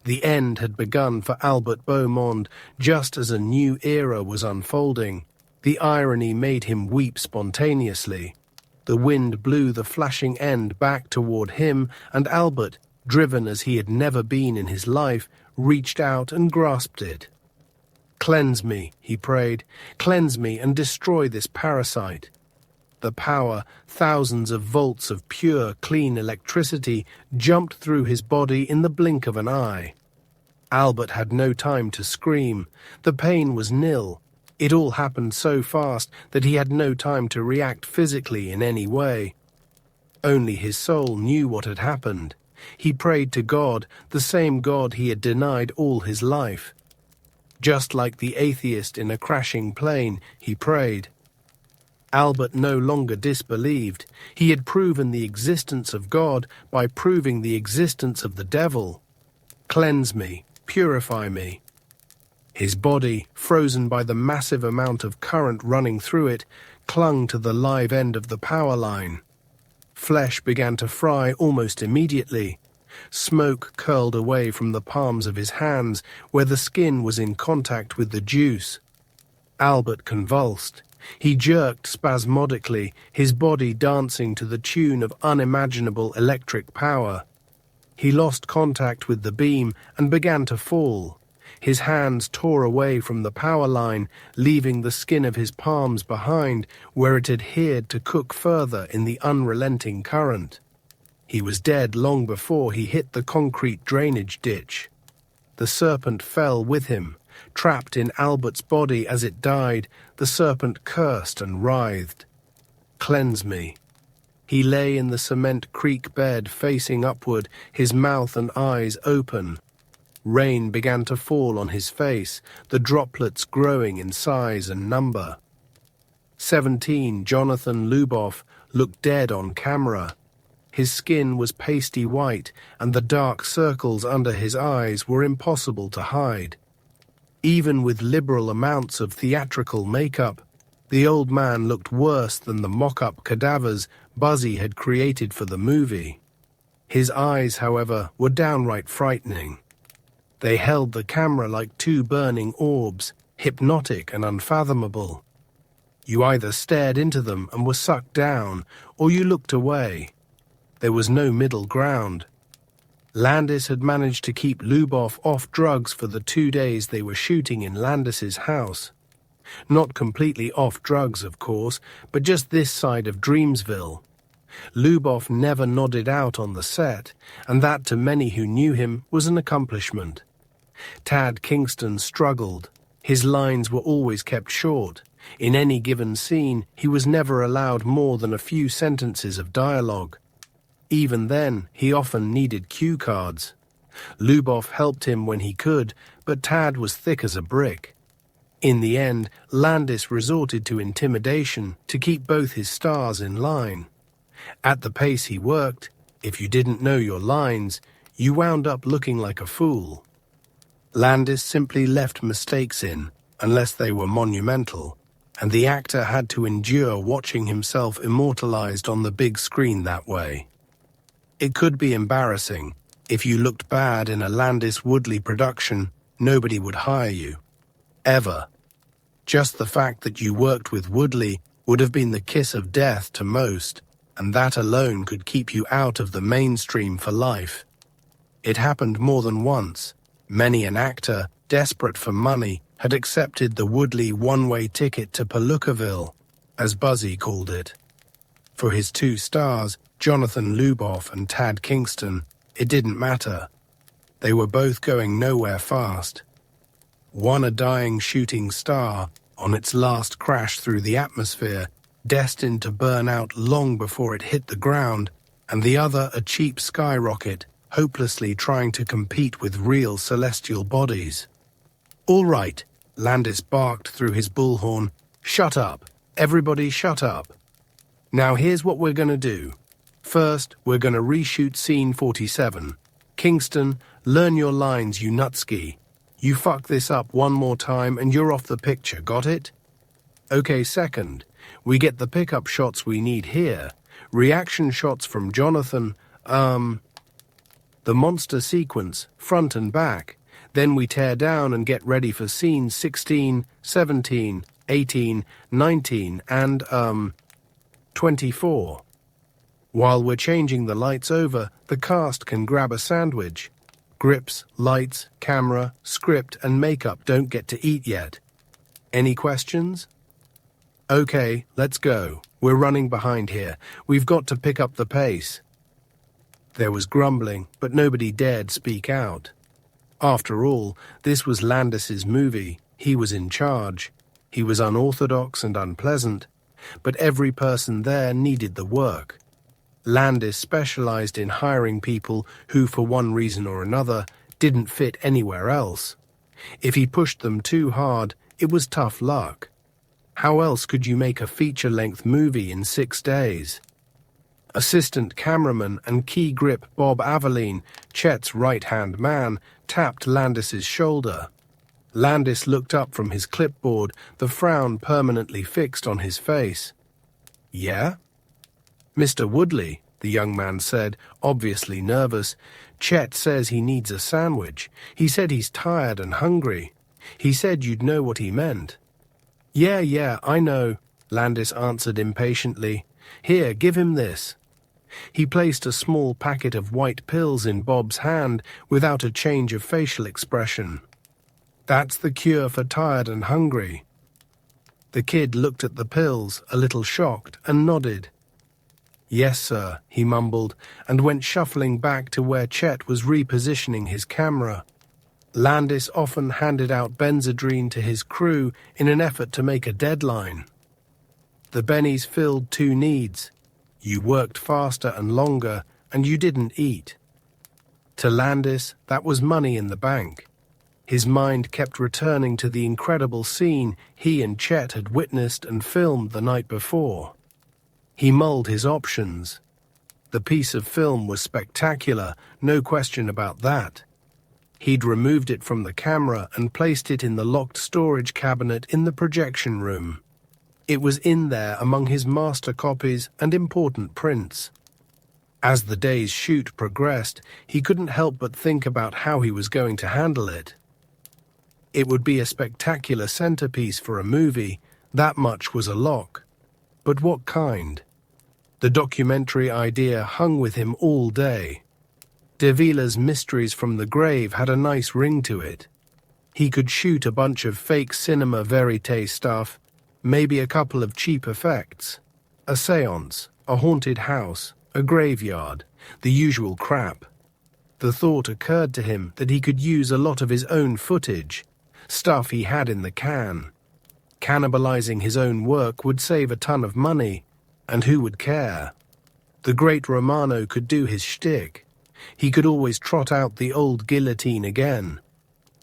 Speaker 1: The end had begun for Albert Beaumont just as a new era was unfolding. The irony made him weep spontaneously. The wind blew the flashing end back toward him, and Albert, driven as he had never been in his life, reached out and grasped it. "Cleanse me," he prayed. "Cleanse me and destroy this parasite." The power, thousands of volts of pure, clean electricity, jumped through his body in the blink of an eye. Albert had no time to scream. The pain was nil. It all happened so fast that he had no time to react physically in any way. Only his soul knew what had happened. He prayed to God, the same God he had denied all his life. Just like the atheist in a crashing plane, he prayed. Albert no longer disbelieved. He had proven the existence of God by proving the existence of the devil. "Cleanse me, purify me." His body, frozen by the massive amount of current running through it, clung to the live end of the power line. Flesh began to fry almost immediately. Smoke curled away from the palms of his hands where the skin was in contact with the juice. Albert convulsed. He jerked spasmodically, his body dancing to the tune of unimaginable electric power. He lost contact with the beam and began to fall. His hands tore away from the power line, leaving the skin of his palms behind where it adhered to cook further in the unrelenting current. He was dead long before he hit the concrete drainage ditch. The serpent fell with him. Trapped in Albert's body as it died, the serpent cursed and writhed. "Cleanse me." He lay in the cement creek bed facing upward, his mouth and eyes open. Rain began to fall on his face, the droplets growing in size and number. 17, Jonathan Luboff, looked dead on camera. His skin was pasty white, and the dark circles under his eyes were impossible to hide. Even with liberal amounts of theatrical makeup, the old man looked worse than the mock-up cadavers Buzzy had created for the movie. His eyes, however, were downright frightening. They held the camera like two burning orbs, hypnotic and unfathomable. You either stared into them and were sucked down, or you looked away. There was no middle ground. Landis had managed to keep Luboff off drugs for the 2 days they were shooting in Landis's house. Not completely off drugs, of course, but just this side of Dreamsville. Luboff never nodded out on the set, and that to many who knew him was an accomplishment. Tad Kingston struggled. His lines were always kept short. In any given scene, he was never allowed more than a few sentences of dialogue. Even then, he often needed cue cards. Luboff helped him when he could, but Tad was thick as a brick. In the end, Landis resorted to intimidation to keep both his stars in line. At the pace he worked, if you didn't know your lines, you wound up looking like a fool. Landis simply left mistakes in, unless they were monumental, and the actor had to endure watching himself immortalized on the big screen that way. It could be embarrassing. If you looked bad in a Landis Woodley production, nobody would hire you. Ever. Just the fact that you worked with Woodley would have been the kiss of death to most, and that alone could keep you out of the mainstream for life. It happened more than once. Many an actor, desperate for money, had accepted the Woodley one-way ticket to Palookaville, as Buzzy called it. For his 2 stars, Jonathan Luboff and Tad Kingston, it didn't matter. They were both going nowhere fast. One a dying shooting star, on its last crash through the atmosphere, destined to burn out long before it hit the ground, and the other a cheap skyrocket, hopelessly trying to compete with real celestial bodies. "All right," Landis barked through his bullhorn. "Shut up. Everybody shut up. Now here's what we're going to do. First, we're going to reshoot scene 47. Kingston, learn your lines, you nutski. You fuck this up one more time and you're off the picture, got it? Okay, second, we get the pickup shots we need here. Reaction shots from Jonathan, the monster sequence, front and back. Then we tear down and get ready for scenes 16, 17, 18, 19, and, 24. While we're changing the lights over, the cast can grab a sandwich. Grips, lights, camera, script, and makeup don't get to eat yet. Any questions? Okay, let's go. We're running behind here. We've got to pick up the pace. There was grumbling, but nobody dared speak out. After all, this was Landis's movie. He was in charge. He was unorthodox and unpleasant, but every person there needed the work. Landis specialized in hiring people who, for one reason or another, didn't fit anywhere else. If he pushed them too hard, it was tough luck. How else could you make a feature-length movie in 6 days? Assistant cameraman and key grip Bob Aveline, Chet's right-hand man, tapped Landis's shoulder. Landis looked up from his clipboard, the frown permanently fixed on his face. "Yeah?" "Mr. Woodley," the young man said, obviously nervous, "Chet says he needs a sandwich. He said he's tired and hungry. He said you'd know what he meant." Yeah, I know," Landis answered impatiently. "Here, give him this." He placed a small packet of white pills in Bob's hand without a change of facial expression. "That's the cure for tired and hungry." The kid looked at the pills, a little shocked, and nodded. "Yes, sir," he mumbled, and went shuffling back to where Chet was repositioning his camera. Landis often handed out Benzedrine to his crew in an effort to make a deadline. The bennies filled 2 needs. You worked faster and longer, and you didn't eat. To Landis, that was money in the bank. His mind kept returning to the incredible scene he and Chet had witnessed and filmed the night before. He mulled his options. The piece of film was spectacular, no question about that. He'd removed it from the camera and placed it in the locked storage cabinet in the projection room. It was in there among his master copies and important prints. As the day's shoot progressed, he couldn't help but think about how he was going to handle it. It would be a spectacular centerpiece for a movie, that much was a lock. But what kind? The documentary idea hung with him all day. Davila's Mysteries from the Grave had a nice ring to it. He could shoot a bunch of fake cinema verite stuff, maybe a couple of cheap effects. A séance, a haunted house, a graveyard, the usual crap. The thought occurred to him that he could use a lot of his own footage, stuff he had in the can. Cannibalizing his own work would save a ton of money, and who would care? The great Romano could do his shtick. He could always trot out the old guillotine again.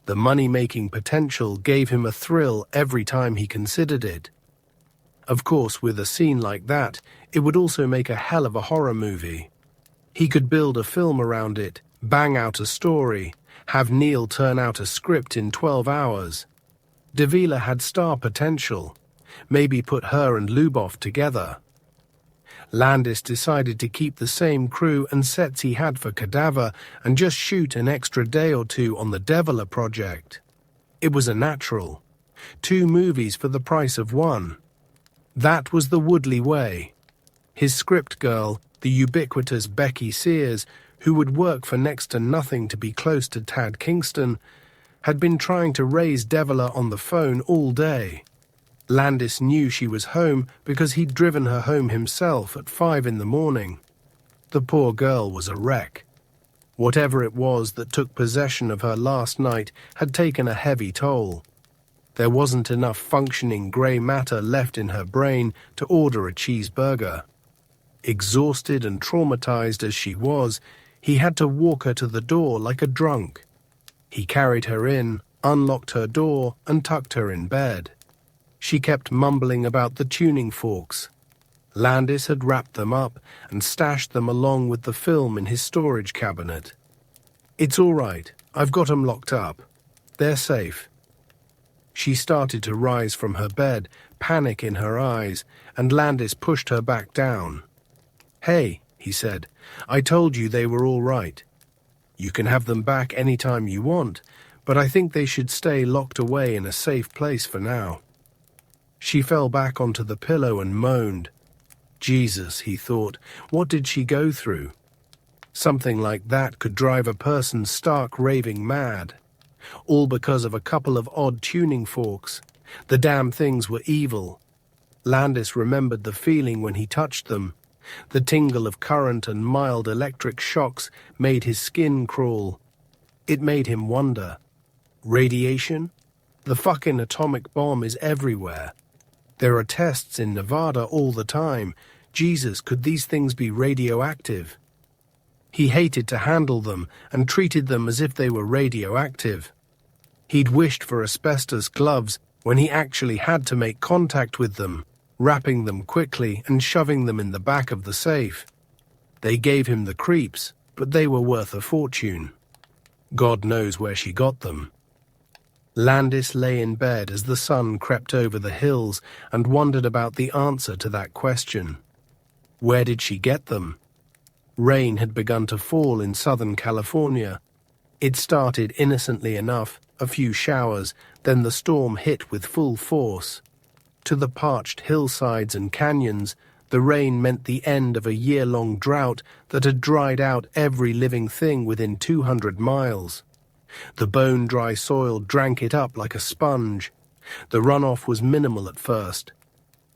Speaker 1: The money-making potential gave him a thrill every time he considered it. Of course, with a scene like that, it would also make a hell of a horror movie. He could build a film around it, bang out a story, have Neil turn out a script in 12 hours. Davila had star potential. Maybe put her and Lubov together. Landis decided to keep the same crew and sets he had for Cadaver and just shoot an extra day or two on the Deviler project. It was a natural. 2 movies for the price of 1. That was the Woodley way. His script girl, the ubiquitous Becky Sears, who would work for next to nothing to be close to Tad Kingston, had been trying to raise Deviler on the phone all day. Landis knew she was home because he'd driven her home himself at 5 in the morning. The poor girl was a wreck. Whatever it was that took possession of her last night had taken a heavy toll. There wasn't enough functioning grey matter left in her brain to order a cheeseburger. Exhausted and traumatized as she was, he had to walk her to the door like a drunk. He carried her in, unlocked her door, and tucked her in bed. She kept mumbling about the tuning forks. Landis had wrapped them up and stashed them along with the film in his storage cabinet. "It's all right. I've got 'em locked up. They're safe." She started to rise from her bed, panic in her eyes, and Landis pushed her back down. "Hey," he said, "I told you they were all right. You can have them back any time you want, but I think they should stay locked away in a safe place for now." She fell back onto the pillow and moaned. Jesus, he thought, what did she go through? Something like that could drive a person stark raving mad. All because of a couple of odd tuning forks. The damn things were evil. Landis remembered the feeling when he touched them. The tingle of current and mild electric shocks made his skin crawl. It made him wonder. Radiation? The fucking atomic bomb is everywhere. There are tests in Nevada all the time. Jesus, could these things be radioactive? He hated to handle them and treated them as if they were radioactive. He'd wished for asbestos gloves when he actually had to make contact with them, wrapping them quickly and shoving them in the back of the safe. They gave him the creeps, but they were worth a fortune. God knows where she got them. Landis lay in bed as the sun crept over the hills and wondered about the answer to that question. Where did she get them? Rain had begun to fall in Southern California. It started innocently enough, a few showers, then the storm hit with full force. To the parched hillsides and canyons, the rain meant the end of a year-long drought that had dried out every living thing within 200 miles. The bone-dry soil drank it up like a sponge. The runoff was minimal at first.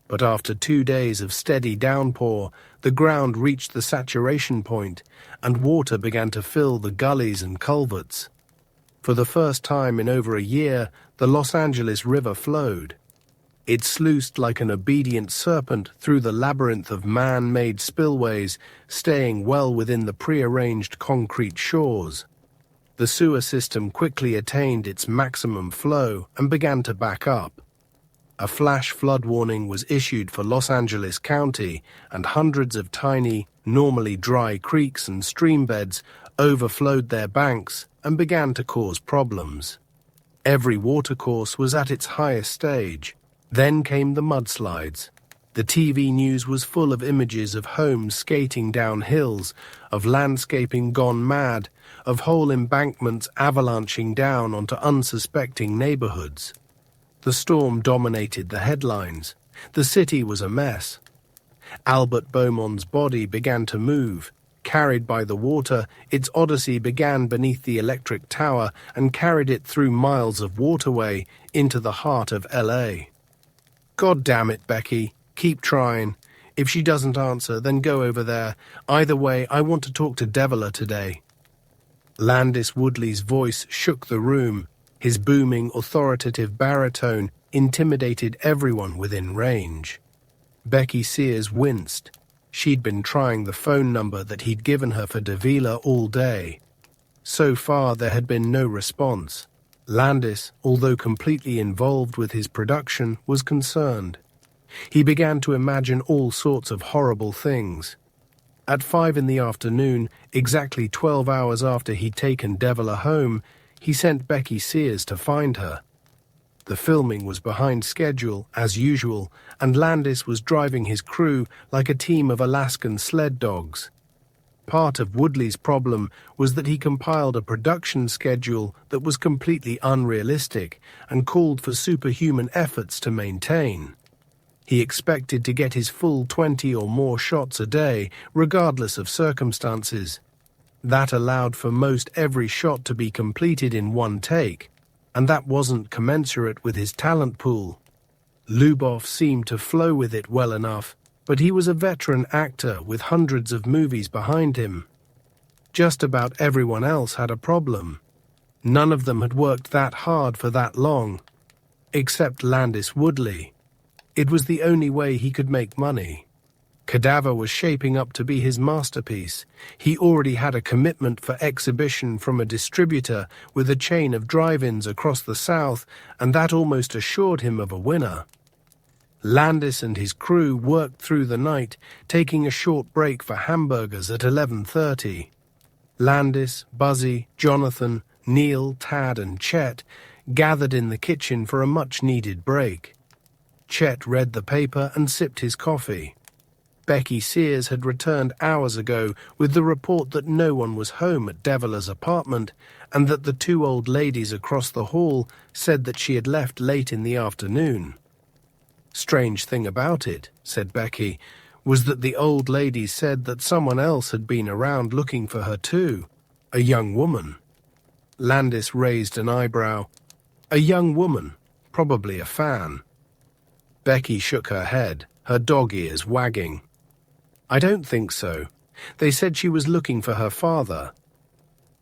Speaker 1: But after 2 days of steady downpour, the ground reached the saturation point, and water began to fill the gullies and culverts. For the first time in over a year, the Los Angeles River flowed. It sluiced like an obedient serpent through the labyrinth of man-made spillways, staying well within the prearranged concrete shores. The sewer system quickly attained its maximum flow and began to back up. A flash flood warning was issued for Los Angeles County, and hundreds of tiny, normally dry creeks and streambeds overflowed their banks and began to cause problems. Every watercourse was at its highest stage. Then came the mudslides. The TV news was full of images of homes skating down hills, of landscaping gone mad, of whole embankments avalanching down onto unsuspecting neighborhoods. The storm dominated the headlines. The city was a mess. Albert Beaumont's body began to move. Carried by the water, its odyssey began beneath the electric tower and carried it through miles of waterway into the heart of LA. God damn it, Becky. Keep trying. If she doesn't answer, then go over there. Either way, I want to talk to Devila today. Landis Woodley's voice shook the room. His booming, authoritative baritone intimidated everyone within range. Becky Sears winced. She'd been trying the phone number that he'd given her for Devila all day. So far, there had been no response. Landis, although completely involved with his production, was concerned. He began to imagine all sorts of horrible things. At 5 in the afternoon, exactly 12 hours after he'd taken Devila home, he sent Becky Sears to find her. The filming was behind schedule, as usual, and Landis was driving his crew like a team of Alaskan sled dogs. Part of Woodley's problem was that he compiled a production schedule that was completely unrealistic and called for superhuman efforts to maintain. He expected to get his full 20 or more shots a day, regardless of circumstances. That allowed for most every shot to be completed in one take, and that wasn't commensurate with his talent pool. Luboff seemed to flow with it well enough, but he was a veteran actor with hundreds of movies behind him. Just about everyone else had a problem. None of them had worked that hard for that long, except Landis Woodley. It was the only way he could make money. Cadaver was shaping up to be his masterpiece. He already had a commitment for exhibition from a distributor with a chain of drive-ins across the South, and that almost assured him of a winner. Landis and his crew worked through the night, taking a short break for hamburgers at 11:30. Landis, Buzzy, Jonathan, Neil, Tad, and Chet gathered in the kitchen for a much-needed break. Chet read the paper and sipped his coffee. Becky Sears had returned hours ago with the report that no one was home at Devila's apartment and that the 2 old ladies across the hall said that she had left late in the afternoon. Strange thing about it, said Becky, was that the old ladies said that someone else had been around looking for her too, a young woman. Landis raised an eyebrow. A young woman, probably a fan. Becky shook her head, her dog ears wagging. I don't think so. They said she was looking for her father.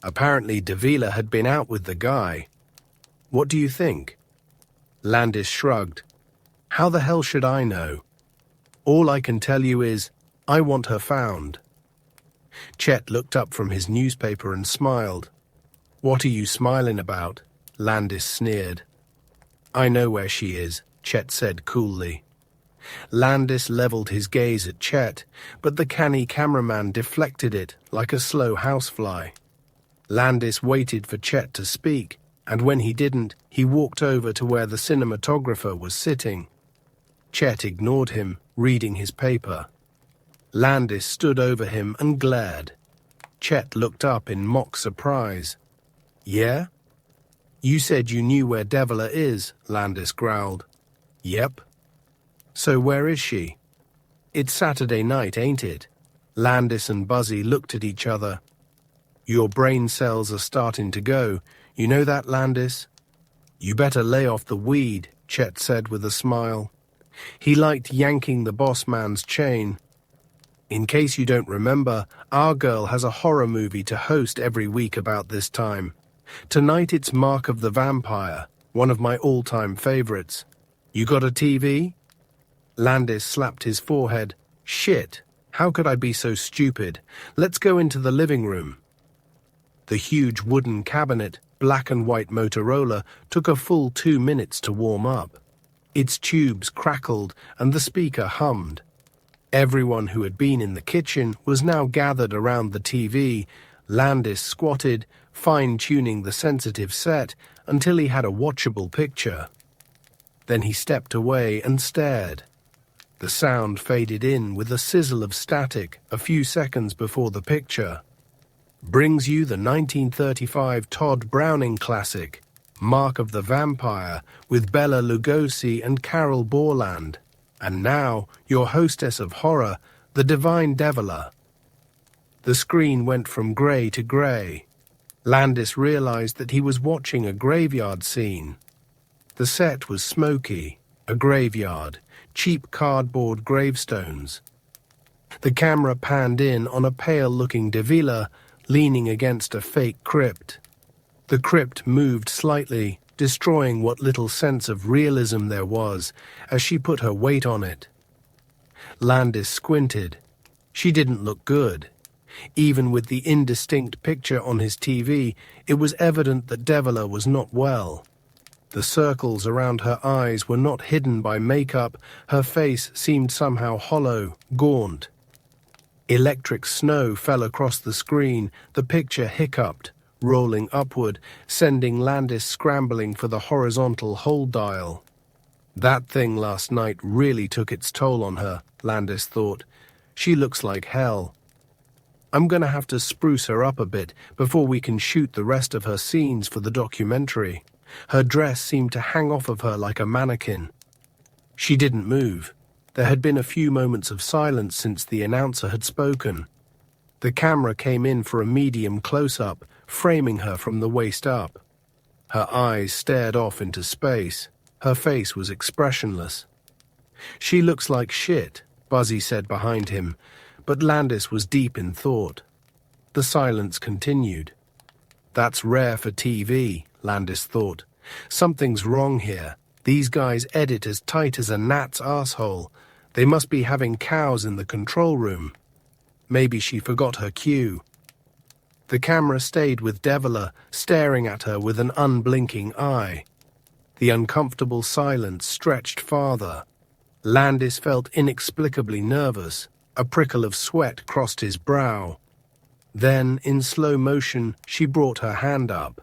Speaker 1: Apparently Devila had been out with the guy. What do you think? Landis shrugged. How the hell should I know? All I can tell you is, I want her found. Chet looked up from his newspaper and smiled. What are you smiling about? Landis sneered. I know where she is, Chet said coolly. Landis leveled his gaze at Chet, but the canny cameraman deflected it like a slow housefly. Landis waited for Chet to speak, and when he didn't, he walked over to where the cinematographer was sitting. Chet ignored him, reading his paper. Landis stood over him and glared. Chet looked up in mock surprise. Yeah? You said you knew where Devila is, Landis growled. Yep. So where is she? It's Saturday night, ain't it? Landis and Buzzy looked at each other. Your brain cells are starting to go. You know that, Landis? You better lay off the weed, Chet said with a smile. He liked yanking the boss man's chain. In case you don't remember, our girl has a horror movie to host every week about this time. Tonight it's Mark of the Vampire, one of my all-time favorites. You got a TV? Landis slapped his forehead. Shit, how could I be so stupid? Let's go into the living room. The huge wooden cabinet, black and white Motorola, took a full 2 minutes to warm up. Its tubes crackled and the speaker hummed. Everyone who had been in the kitchen was now gathered around the TV. Landis squatted, fine-tuning the sensitive set until he had a watchable picture. Then he stepped away and stared. The sound faded in with a sizzle of static a few seconds before the picture. Brings you the 1935 Todd Browning classic, Mark of the Vampire, with Bela Lugosi and Carol Borland. And now, your hostess of horror, the divine Devila. The screen went from grey to grey. Landis realized that he was watching a graveyard scene. The set was smoky, a graveyard, cheap cardboard gravestones. The camera panned in on a pale-looking Davila leaning against a fake crypt. The crypt moved slightly, destroying what little sense of realism there was as she put her weight on it. Landis squinted. She didn't look good. Even with the indistinct picture on his TV, it was evident that Davila was not well. The circles around her eyes were not hidden by makeup. Her face seemed somehow hollow, gaunt. Electric snow fell across the screen. The picture hiccuped, rolling upward, sending Landis scrambling for the horizontal hold dial. That thing last night really took its toll on her, Landis thought. She looks like hell. I'm going to have to spruce her up a bit before we can shoot the rest of her scenes for the documentary. Her dress seemed to hang off of her like a mannequin. She didn't move. There had been a few moments of silence since the announcer had spoken. The camera came in for a medium close-up, framing her from the waist up. Her eyes stared off into space. Her face was expressionless. "She looks like shit," Buzzy said behind him, but Landis was deep in thought. The silence continued. That's rare for TV, Landis thought. Something's wrong here. These guys edit as tight as a gnat's asshole. They must be having cows in the control room. Maybe she forgot her cue. The camera stayed with Davila, staring at her with an unblinking eye. The uncomfortable silence stretched farther. Landis felt inexplicably nervous. A prickle of sweat crossed his brow. Then, in slow motion, she brought her hand up.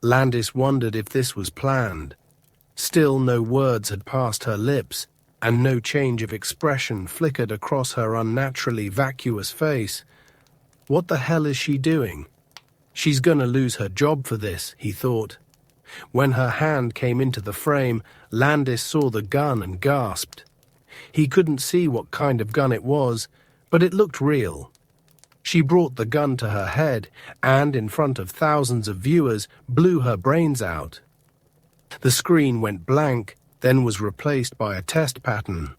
Speaker 1: Landis wondered if this was planned. Still no words had passed her lips, and no change of expression flickered across her unnaturally vacuous face. What the hell is she doing? She's gonna lose her job for this, he thought. When her hand came into the frame, Landis saw the gun and gasped. He couldn't see what kind of gun it was, but it looked real. She brought the gun to her head and, in front of thousands of viewers, blew her brains out. The screen went blank, then was replaced by a test pattern.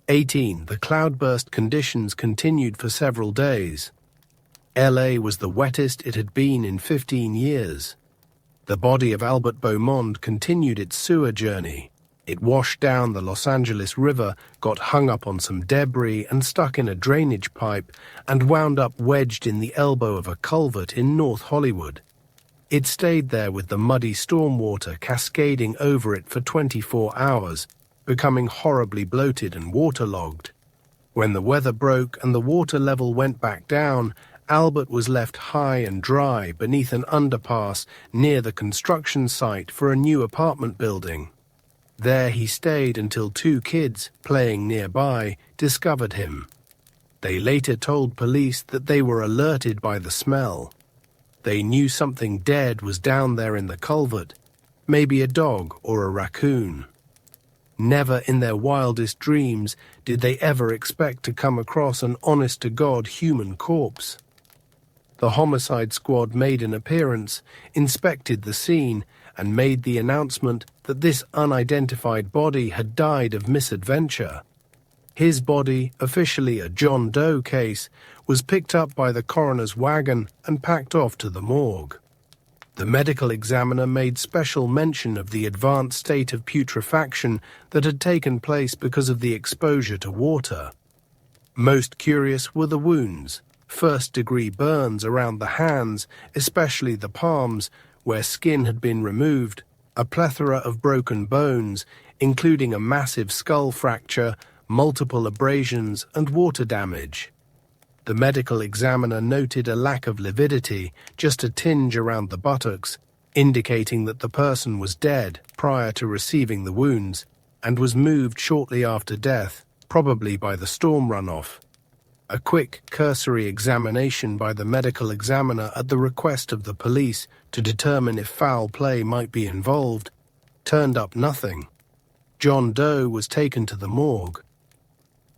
Speaker 1: 18. The cloudburst conditions continued for several days. LA was the wettest it had been in 15 years. The body of Albert Beaumont continued its sewer journey. It washed down the Los Angeles River, got hung up on some debris and stuck in a drainage pipe, and wound up wedged in the elbow of a culvert in North Hollywood. It stayed there with the muddy stormwater cascading over it for 24 hours, becoming horribly bloated and waterlogged. When the weather broke and the water level went back down, Albert was left high and dry beneath an underpass near the construction site for a new apartment building. There he stayed until two kids, playing nearby, discovered him. They later told police that they were alerted by the smell. They knew something dead was down there in the culvert, maybe a dog or a raccoon. Never in their wildest dreams did they ever expect to come across an honest-to-God human corpse. The homicide squad made an appearance, inspected the scene, and made the announcement that this unidentified body had died of misadventure. His body, officially a John Doe case, was picked up by the coroner's wagon and packed off to the morgue. The medical examiner made special mention of the advanced state of putrefaction that had taken place because of the exposure to water. Most curious were the wounds, first-degree burns around the hands, especially the palms, where skin had been removed, a plethora of broken bones, including a massive skull fracture, multiple abrasions, and water damage. The medical examiner noted a lack of lividity, just a tinge around the buttocks, indicating that the person was dead prior to receiving the wounds, and was moved shortly after death, probably by the storm runoff. A quick, cursory examination by the medical examiner at the request of the police to determine if foul play might be involved turned up nothing. John Doe was taken to the morgue.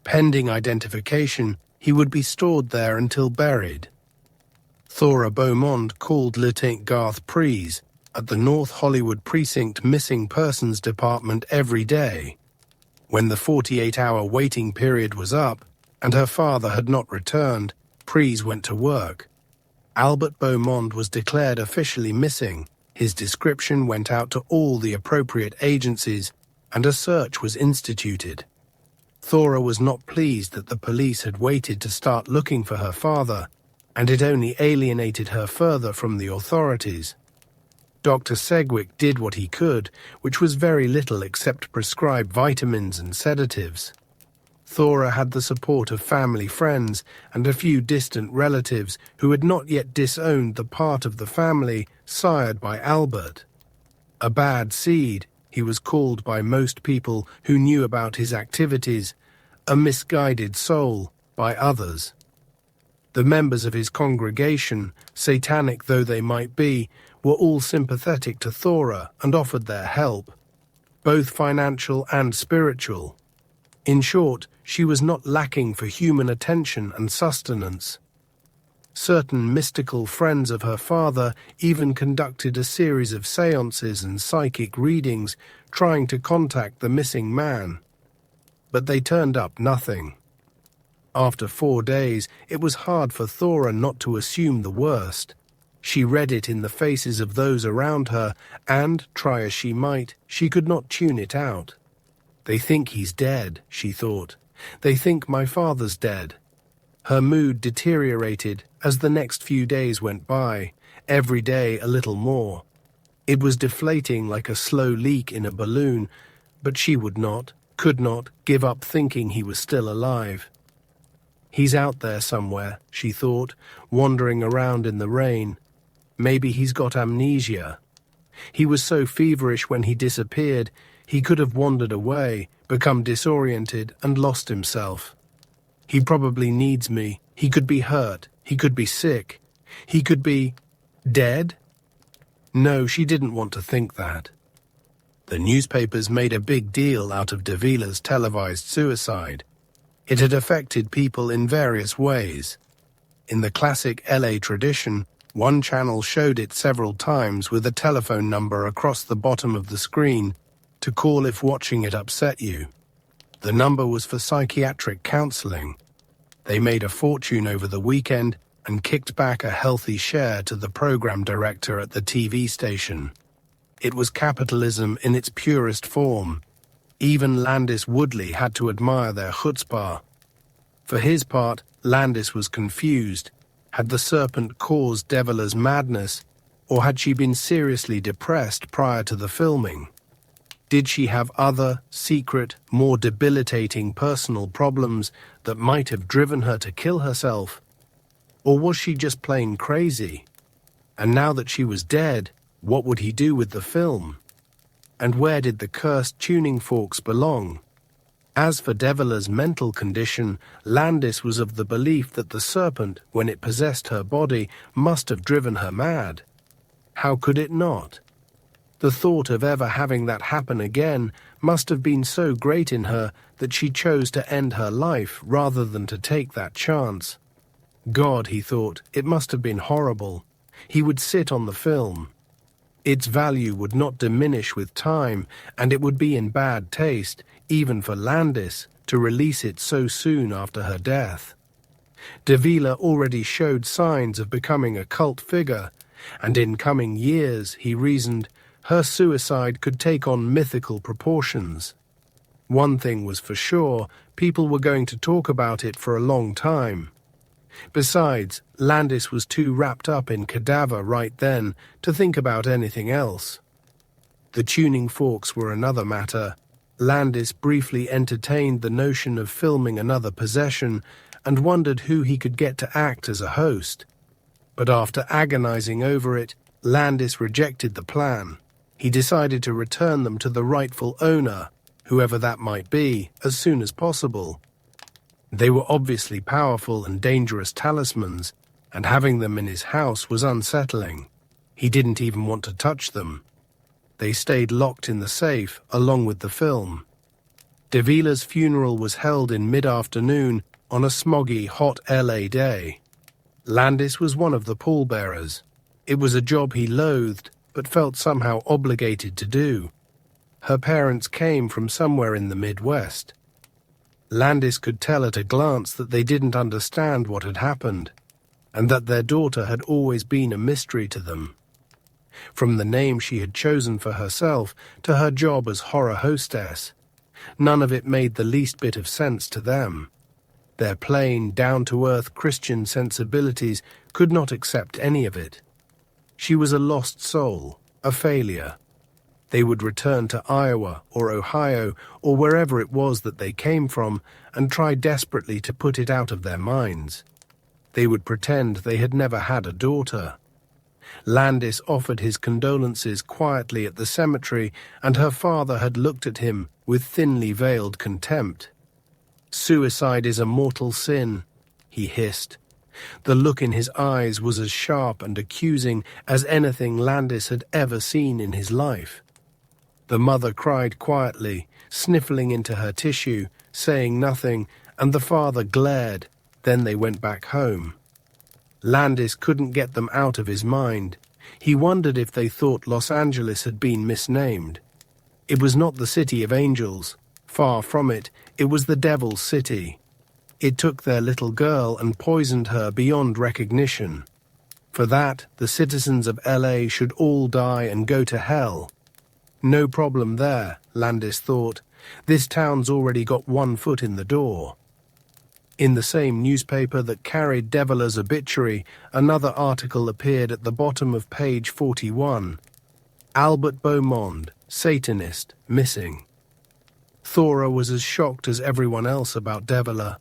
Speaker 1: Pending identification, He would be stored there until buried. Thora Beaumont called Lieutenant Garth Prees at the North Hollywood Precinct Missing Persons Department every day. When the 48-hour waiting period was up and her father had not returned, Prees went to work. Albert Beaumont was declared officially missing. His description went out to all the appropriate agencies, and a search was instituted. Thora was not pleased that the police had waited to start looking for her father, and it only alienated her further from the authorities. Dr. Segwick did what he could, which was very little except prescribe vitamins and sedatives. Thora had the support of family friends and a few distant relatives who had not yet disowned the part of the family sired by Albert. A bad seed, he was called by most people who knew about his activities, a misguided soul by others. The members of his congregation, satanic though they might be, were all sympathetic to Thora and offered their help, both financial and spiritual. In short, she was not lacking for human attention and sustenance. Certain mystical friends of her father even conducted a series of seances and psychic readings trying to contact the missing man. But they turned up nothing. After 4 days, it was hard for Thora not to assume the worst. She read it in the faces of those around her, and, try as she might, she could not tune it out. They think he's dead, she thought. They think my father's dead. Her mood deteriorated as the next few days went by, every day a little more. It was deflating like a slow leak in a balloon, but she would not, could not, give up thinking he was still alive. He's out there somewhere, she thought, wandering around in the rain. Maybe he's got amnesia. He was so feverish when he disappeared, he could have wandered away, become disoriented, and lost himself. He probably needs me. He could be hurt. He could be sick. He could be dead? No, she didn't want to think that. The newspapers made a big deal out of Davila's televised suicide. It had affected people in various ways. In the classic LA tradition, one channel showed it several times with a telephone number across the bottom of the screen to call if watching it upset you. The number was for psychiatric counseling. They made a fortune over the weekend and kicked back a healthy share to the program director at the TV station. It was capitalism in its purest form. Even Landis Woodley had to admire their chutzpah. For his part, Landis was confused. Had the serpent caused Devela's madness, or had she been seriously depressed prior to the filming? Did she have other, secret, more debilitating personal problems that might have driven her to kill herself? Or was she just plain crazy? And now that she was dead, what would he do with the film? And where did the cursed tuning forks belong? As for Devela's mental condition, Landis was of the belief that the serpent, when it possessed her body, must have driven her mad. How could it not? The thought of ever having that happen again must have been so great in her that she chose to end her life rather than to take that chance. God, he thought, it must have been horrible. He would sit on the film. Its value would not diminish with time, and it would be in bad taste, even for Landis, to release it so soon after her death. Davila already showed signs of becoming a cult figure, and in coming years, he reasoned, her suicide could take on mythical proportions. One thing was for sure, people were going to talk about it for a long time. Besides, Landis was too wrapped up in Cadaver right then to think about anything else. The tuning forks were another matter. Landis briefly entertained the notion of filming another possession and wondered who he could get to act as a host. But after agonizing over it, Landis rejected the plan. He decided to return them to the rightful owner, whoever that might be, as soon as possible. They were obviously powerful and dangerous talismans, and having them in his house was unsettling. He didn't even want to touch them. They stayed locked in the safe, along with the film. Davila's funeral was held in mid-afternoon, on a smoggy, hot LA day. Landis was one of the pallbearers. It was a job he loathed, but felt somehow obligated to do. Her parents came from somewhere in the Midwest. Landis could tell at a glance that they didn't understand what had happened, and that their daughter had always been a mystery to them. From the name she had chosen for herself to her job as horror hostess, none of it made the least bit of sense to them. Their plain, down-to-earth Christian sensibilities could not accept any of it. She was a lost soul, a failure. They would return to Iowa or Ohio or wherever it was that they came from and try desperately to put it out of their minds. They would pretend they had never had a daughter. Landis offered his condolences quietly at the cemetery, and her father had looked at him with thinly veiled contempt. "Suicide is a mortal sin," he hissed. The look in his eyes was as sharp and accusing as anything Landis had ever seen in his life. The mother cried quietly, sniffling into her tissue, saying nothing, and the father glared. Then they went back home. Landis couldn't get them out of his mind. He wondered if they thought Los Angeles had been misnamed. It was not the City of Angels. Far from it, it was the Devil's City. It took their little girl and poisoned her beyond recognition. For that, the citizens of LA should all die and go to hell. No problem there, Landis thought. This town's already got one foot in the door. In the same newspaper that carried Deviler's obituary, another article appeared at the bottom of page 41. Albert Beaumont, Satanist, missing. Thora was as shocked as everyone else about Deviler.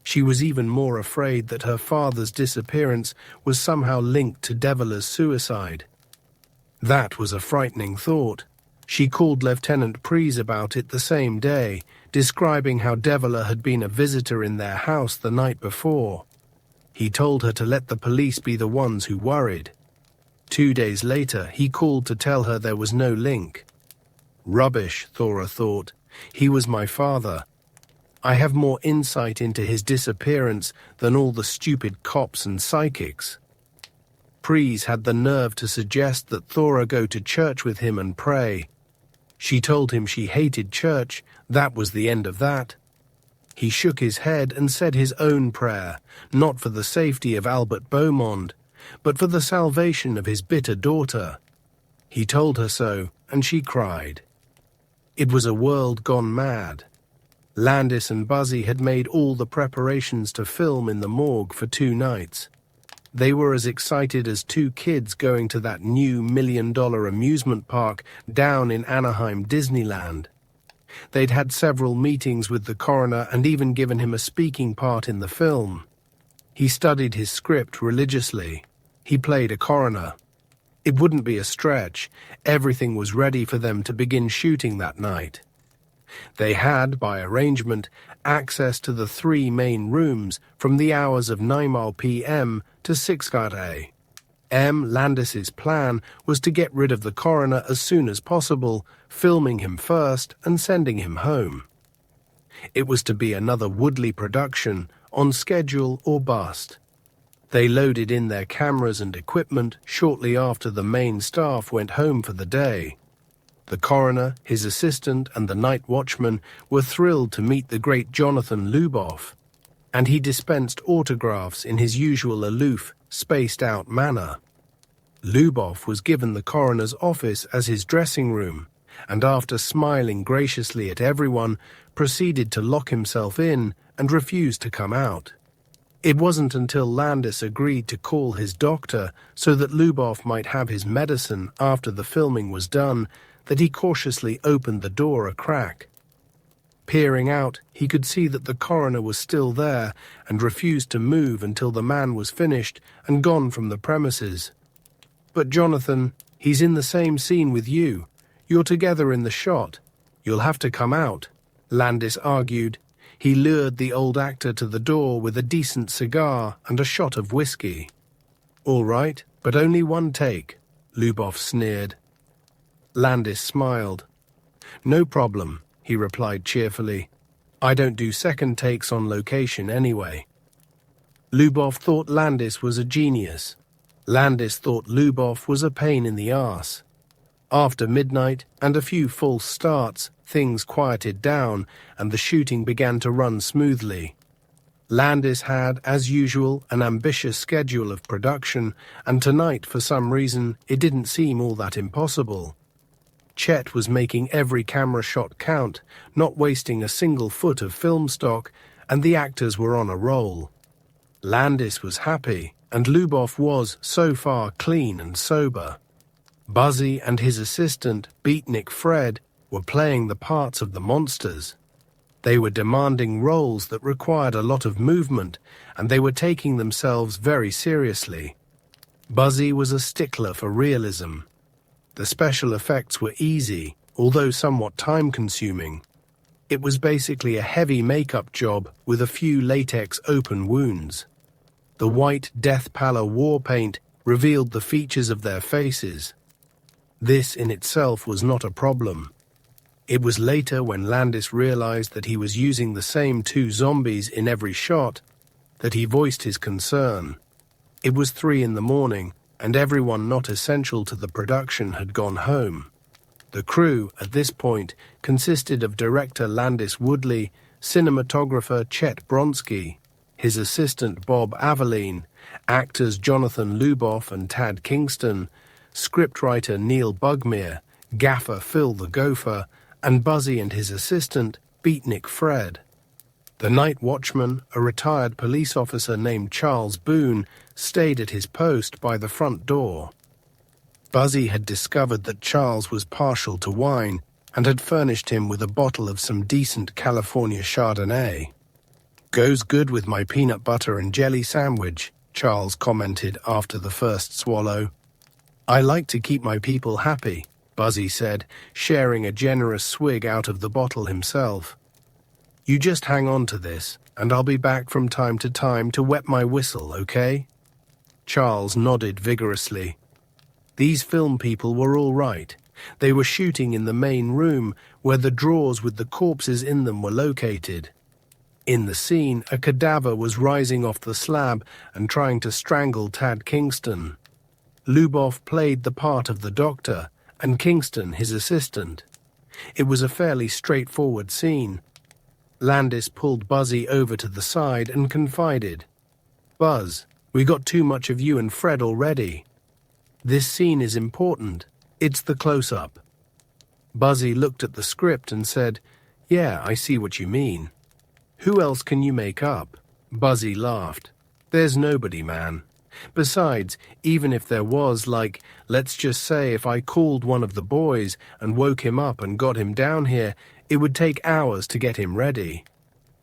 Speaker 1: She was even more afraid that her father's disappearance was somehow linked to Deviler's suicide. That was a frightening thought. She called Lieutenant Preece about it the same day, describing how Deviler had been a visitor in their house the night before. He told her to let the police be the ones who worried. 2 days later, he called to tell her there was no link. Rubbish, Thora thought. He was my father. I have more insight into his disappearance than all the stupid cops and psychics. Preece had the nerve to suggest that Thora go to church with him and pray. She told him she hated church. That was the end of that. He shook his head and said his own prayer, not for the safety of Albert Beaumont, but for the salvation of his bitter daughter. He told her so, and she cried. It was a world gone mad. Landis and Buzzy had made all the preparations to film in the morgue for 2 nights. They were as excited as 2 kids going to that new $1 million amusement park down in Anaheim, Disneyland. They'd had several meetings with the coroner and even given him a speaking part in the film. He studied his script religiously. He played a coroner. It wouldn't be a stretch. Everything was ready for them to begin shooting that night. They had, by arrangement, access to the 3 main rooms from the hours of 9 p.m. to 6 a.m. Landis's plan was to get rid of the coroner as soon as possible, filming him first and sending him home. It was to be another Woodley production, on schedule or bust. They loaded in their cameras and equipment shortly after the main staff went home for the day. The coroner, his assistant, and the night watchman were thrilled to meet the great Jonathan Luboff, and he dispensed autographs in his usual aloof, spaced-out manner. Luboff was given the coroner's office as his dressing room, and after smiling graciously at everyone, proceeded to lock himself in and refuse to come out. It wasn't until Landis agreed to call his doctor so that Luboff might have his medicine after the filming was done that he cautiously opened the door a crack. Peering out, he could see that the coroner was still there and refused to move until the man was finished and gone from the premises. "But Jonathan, he's in the same scene with you. You're together in the shot. You'll have to come out," Landis argued. He lured the old actor to the door with a decent cigar and a shot of whiskey. "All right, but only 1 take," Luboff sneered. Landis smiled. "No problem," he replied cheerfully. I don't do second takes on location anyway. Lubov thought Landis was a genius. Landis thought Lubov was a pain in the arse. After midnight and a few false starts, things quieted down and the shooting began to run smoothly. Landis had, as usual, an ambitious schedule of production, and tonight, for some reason, it didn't seem all that impossible. Chet was making every camera shot count, not wasting a single foot of film stock, and the actors were on a roll. Landis was happy, and Lubov was, so far, clean and sober. Buzzy and his assistant, Beatnik Fred, were playing the parts of the monsters. They were demanding roles that required a lot of movement, and they were taking themselves very seriously. Buzzy was a stickler for realism. The special effects were easy, although somewhat time-consuming. It was basically a heavy makeup job with a few latex open wounds. The white death pallor war paint revealed the features of their faces. This in itself was not a problem. It was later when Landis realized that he was using the same two zombies in every shot that he voiced his concern. It was 3 a.m, and everyone not essential to the production had gone home. The crew, at this point, consisted of director Landis Woodley, cinematographer Chet Bronsky, his assistant Bob Aveline, actors Jonathan Lubov and Tad Kingston, scriptwriter Neil Bugmere, gaffer Phil the Gopher, and Buzzy and his assistant, Beatnik Fred. The night watchman, a retired police officer named Charles Boone, stayed at his post by the front door. Buzzy had discovered that Charles was partial to wine and had furnished him with a bottle of some decent California Chardonnay. "Goes good with my peanut butter and jelly sandwich," Charles commented after the first swallow. "I like to keep my people happy," Buzzy said, sharing a generous swig out of the bottle himself. "You just hang on to this, and I'll be back from time to time to wet my whistle, okay?" Charles nodded vigorously. These film people were all right. They were shooting in the main room, where the drawers with the corpses in them were located. In the scene, a cadaver was rising off the slab and trying to strangle Tad Kingston. Lubov played the part of the doctor, and Kingston his assistant. It was a fairly straightforward scene. Landis pulled Buzzy over to the side and confided, "Buzz, we got too much of you and Fred already. This scene is important. It's the close-up." Buzzy looked at the script and said, "Yeah, I see what you mean." "Who else can you make up?" Buzzy laughed. "There's nobody, man. Besides, even if there was, like, let's just say if I called one of the boys and woke him up and got him down here, it would take hours to get him ready.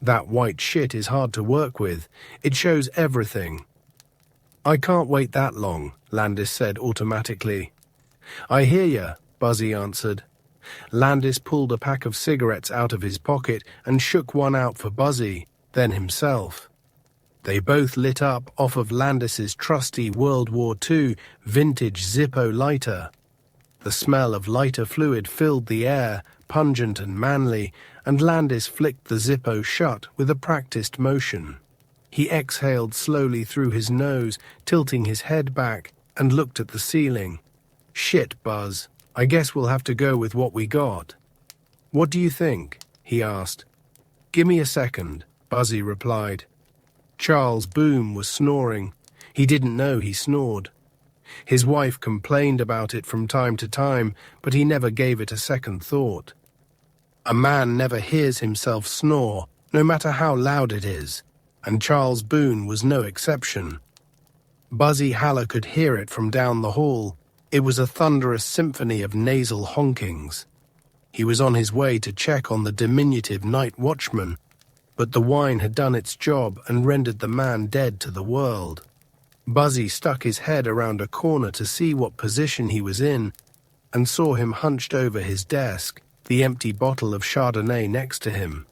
Speaker 1: That white shit is hard to work with. It shows everything." "I can't wait that long," Landis said automatically. "I hear ya," Buzzy answered. Landis pulled a pack of cigarettes out of his pocket and shook one out for Buzzy, then himself. They both lit up off of Landis's trusty World War II vintage Zippo lighter. The smell of lighter fluid filled the air, pungent and manly, and Landis flicked the Zippo shut with a practiced motion. He exhaled slowly through his nose, tilting his head back, and looked at the ceiling. "Shit, Buzz. I guess we'll have to go with what we got." "What do you think?" he asked. "Give me a second," Buzzy replied. Charles Boone was snoring. He didn't know he snored. His wife complained about it from time to time, but he never gave it a second thought. A man never hears himself snore, no matter how loud it is, and Charles Boone was no exception. Buzzy Haller could hear it from down the hall. It was a thunderous symphony of nasal honkings. He was on his way to check on the diminutive night watchman, but the wine had done its job and rendered the man dead to the world. Buzzy stuck his head around a corner to see what position he was in, and saw him hunched over his desk, the empty bottle of Chardonnay next to him.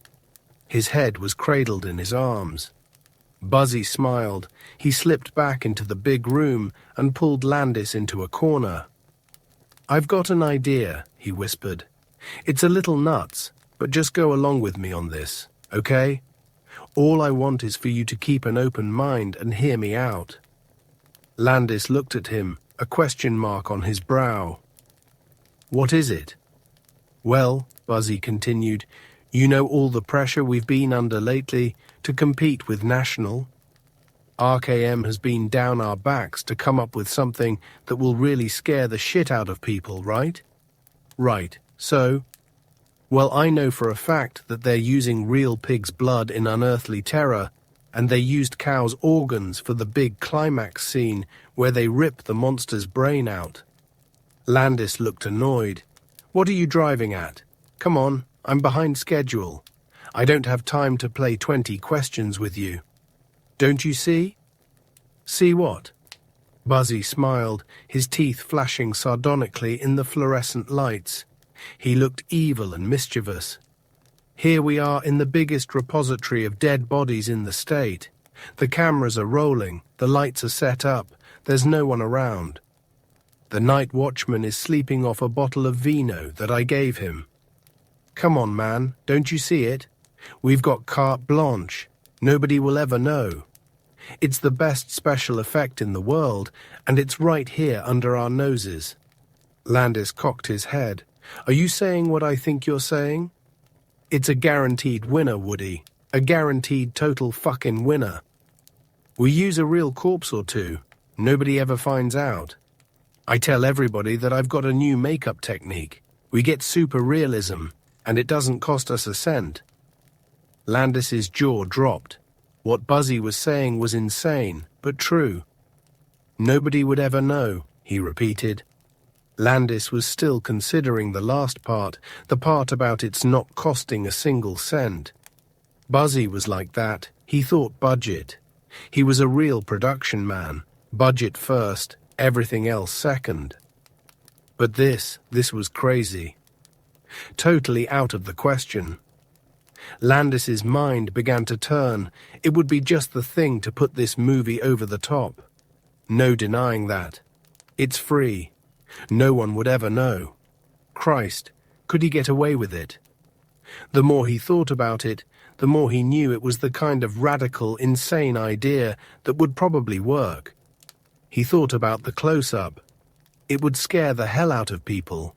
Speaker 1: His head was cradled in his arms. Buzzy smiled. He slipped back into the big room and pulled Landis into a corner. "I've got an idea," he whispered. "It's a little nuts, but just go along with me on this, okay? All I want is for you to keep an open mind and hear me out." Landis looked at him, a question mark on his brow. "What is it?" "Well," Buzzy continued, "you know all the pressure we've been under lately to compete with National. RKM has been down our backs to come up with something that will really scare the shit out of people, right?" "Right, so?" "Well, I know for a fact that they're using real pig's blood in Unearthly Terror, and they used cows' organs for the big climax scene where they rip the monster's brain out." Landis looked annoyed. "What are you driving at? Come on, I'm behind schedule. I don't have time to play 20 questions with you. Don't you see?" "See what?" Buzzy smiled, his teeth flashing sardonically in the fluorescent lights. He looked evil and mischievous. "Here we are in the biggest repository of dead bodies in the state. The cameras are rolling, the lights are set up, there's no one around. The night watchman is sleeping off a bottle of vino that I gave him. Come on, man, don't you see it? We've got carte blanche. Nobody will ever know. It's the best special effect in the world, and it's right here under our noses." Landis cocked his head. "Are you saying what I think you're saying? It's a guaranteed winner, Woody. A guaranteed total fucking winner. We use a real corpse or two. Nobody ever finds out. I tell everybody that I've got a new makeup technique. We get super realism, and it doesn't cost us a cent." Landis's jaw dropped. What Buzzy was saying was insane, but true. "Nobody would ever know," he repeated. Landis was still considering the last part, the part about its not costing a single cent. Buzzy was like that. He thought budget. He was a real production man. Budget first, everything else second. But this was crazy. Totally out of the question. Landis's mind began to turn. It would be just the thing to put this movie over the top. No denying that. It's free. No one would ever know. Christ, could he get away with it? The more he thought about it, the more he knew it was the kind of radical, insane idea that would probably work. He thought about the close-up. It would scare the hell out of people.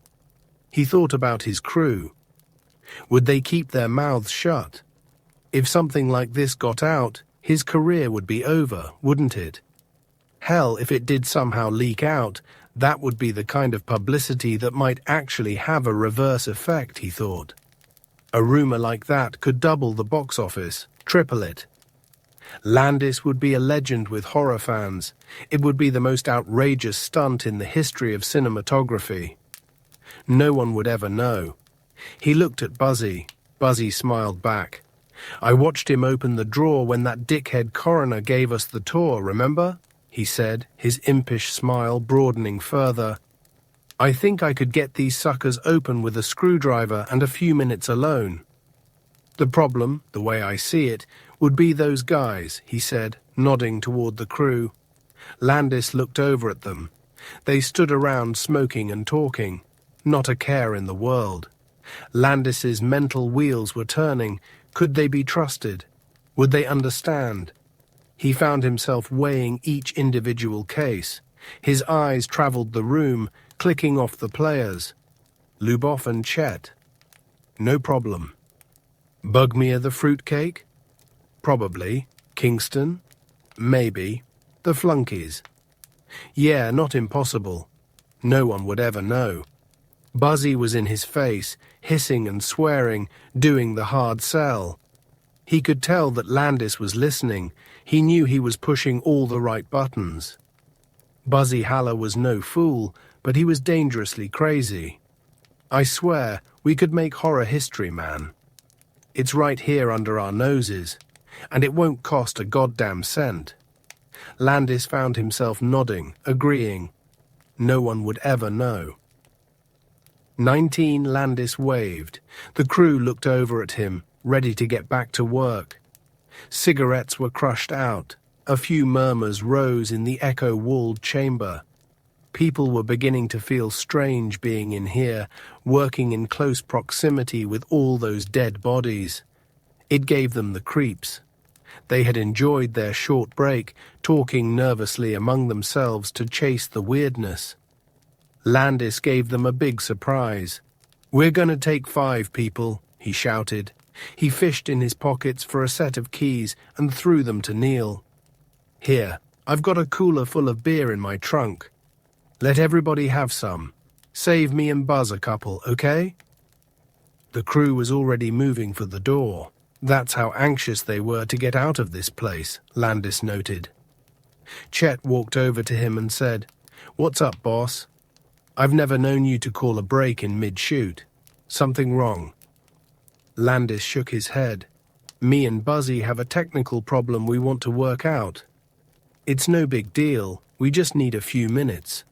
Speaker 1: He thought about his crew. Would they keep their mouths shut? If something like this got out, his career would be over, wouldn't it? Hell, if it did somehow leak out, that would be the kind of publicity that might actually have a reverse effect, he thought. A rumor like that could double the box office, triple it. Landis would be a legend with horror fans. It would be the most outrageous stunt in the history of cinematography. No one would ever know. He looked at Buzzy. Buzzy smiled back. "I watched him open the drawer when that dickhead coroner gave us the tour, remember?" he said, his impish smile broadening further. "I think I could get these suckers open with a screwdriver and a few minutes alone. The problem, the way I see it, would be those guys," he said, nodding toward the crew. Landis looked over at them. They stood around smoking and talking, not a care in the world. Landis's mental wheels were turning. Could they be trusted? Would they understand? He found himself weighing each individual case. His eyes traveled the room, clicking off the players. Luboff and Chet. No problem. Bugmere the fruitcake? Probably. Kingston? Maybe. The flunkies? Yeah, not impossible. No one would ever know. Buzzy was in his face, hissing and swearing, doing the hard sell. He could tell that Landis was listening. He knew he was pushing all the right buttons. Buzzy Haller was no fool, but he was dangerously crazy. "I swear, we could make horror history, man. It's right here under our noses, and it won't cost a goddamn cent." Landis found himself nodding, agreeing. No one would ever know. 19 Landis waved. The crew looked over at him, ready to get back to work. Cigarettes were crushed out. A few murmurs rose in the echo-walled chamber. People were beginning to feel strange being in here, working in close proximity with all those dead bodies. It gave them the creeps. They had enjoyed their short break, talking nervously among themselves to chase the weirdness. Landis gave them a big surprise. "We're going to take 5 people," he shouted. He fished in his pockets for a set of keys and threw them to Neil. "Here, I've got a cooler full of beer in my trunk. Let everybody have some. Save me and Buzz a couple, okay?" The crew was already moving for the door. That's how anxious they were to get out of this place, Landis noted. Chet walked over to him and said, "What's up, boss? I've never known you to call a break in mid-shoot. Something wrong?" Landis shook his head. "Me and Buzzy have a technical problem we want to work out. It's no big deal, we just need a few minutes.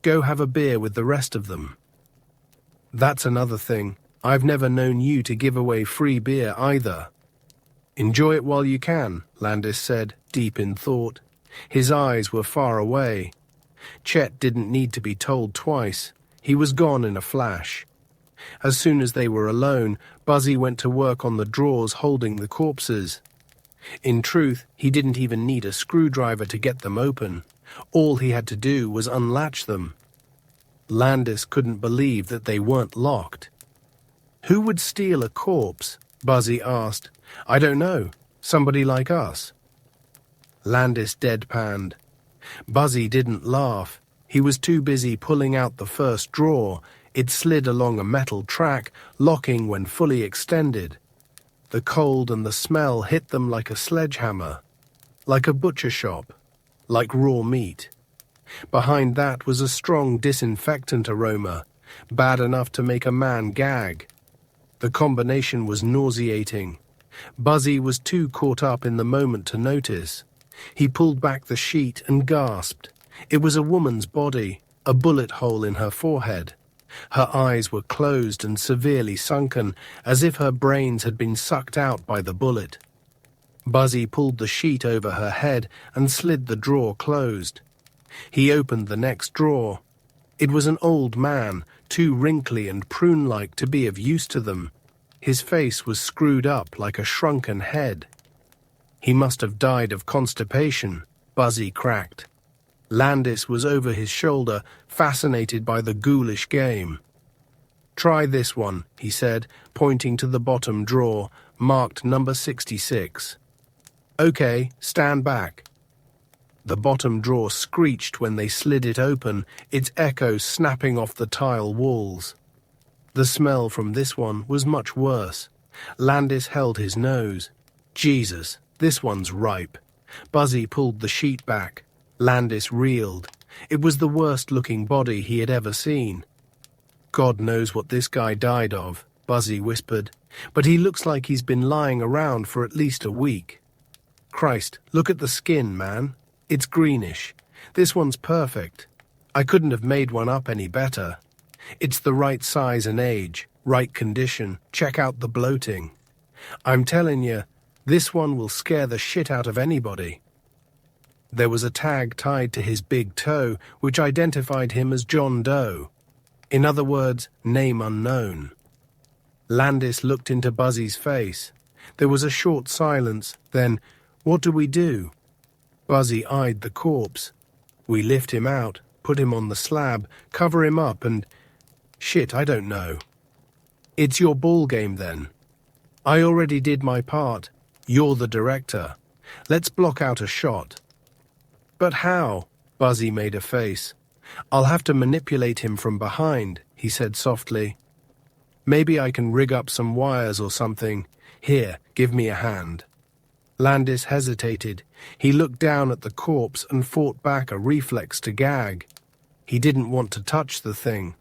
Speaker 1: Go have a beer with the rest of them." "That's another thing. I've never known you to give away free beer either." "Enjoy it while you can," Landis said, deep in thought. His eyes were far away. Chet didn't need to be told twice. He was gone in a flash. As soon as they were alone, Buzzy went to work on the drawers holding the corpses. In truth, he didn't even need a screwdriver to get them open. All he had to do was unlatch them. Landis couldn't believe that they weren't locked. "Who would steal a corpse?" Buzzy asked. "I don't know. Somebody like us." Landis deadpanned. Buzzy didn't laugh. He was too busy pulling out the first drawer. It slid along a metal track, locking when fully extended. The cold and the smell hit them like a sledgehammer, like a butcher shop, like raw meat. Behind that was a strong disinfectant aroma, bad enough to make a man gag. The combination was nauseating. Buzzy was too caught up in the moment to notice. He pulled back the sheet and gasped. It was a woman's body, a bullet hole in her forehead. Her eyes were closed and severely sunken, as if her brains had been sucked out by the bullet. Buzzy pulled the sheet over her head and slid the drawer closed. He opened the next drawer. It was an old man, too wrinkly and prune-like to be of use to them. His face was screwed up like a shrunken head. "He must have died of constipation," Buzzy cracked. Landis was over his shoulder, fascinated by the ghoulish game. "Try this one," he said, pointing to the bottom drawer, marked number 66. "Okay, stand back." The bottom drawer screeched when they slid it open, its echo snapping off the tile walls. The smell from this one was much worse. Landis held his nose. "Jesus, this one's ripe." Buzzy pulled the sheet back. Landis reeled. It was the worst-looking body he had ever seen. "God knows what this guy died of," Buzzy whispered, "but he looks like he's been lying around for at least a week. Christ, look at the skin, man. It's greenish. This one's perfect. I couldn't have made one up any better. It's the right size and age, right condition. Check out the bloating. I'm telling you, this one will scare the shit out of anybody." There was a tag tied to his big toe, which identified him as John Doe. In other words, name unknown. Landis looked into Buzzy's face. There was a short silence, then, "What do we do?" Buzzy eyed the corpse. "We lift him out, put him on the slab, cover him up and... shit, I don't know." "It's your ball game then. I already did my part. You're the director. Let's block out a shot." "But how?" Buzzy made a face. "I'll have to manipulate him from behind," he said softly. "Maybe I can rig up some wires or something. Here, give me a hand." Landis hesitated. He looked down at the corpse and fought back a reflex to gag. He didn't want to touch the thing.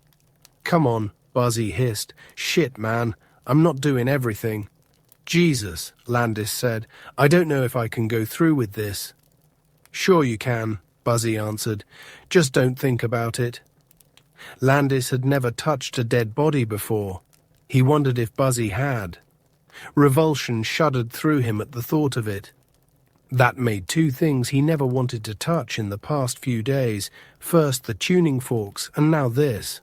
Speaker 1: "Come on," Buzzy hissed. "Shit, man, I'm not doing everything." "Jesus," Landis said, "I don't know if I can go through with this." "Sure you can," Buzzy answered. "Just don't think about it." Landis had never touched a dead body before. He wondered if Buzzy had. Revulsion shuddered through him at the thought of it. That made 2 things he never wanted to touch in the past few days. First the tuning forks, and now this.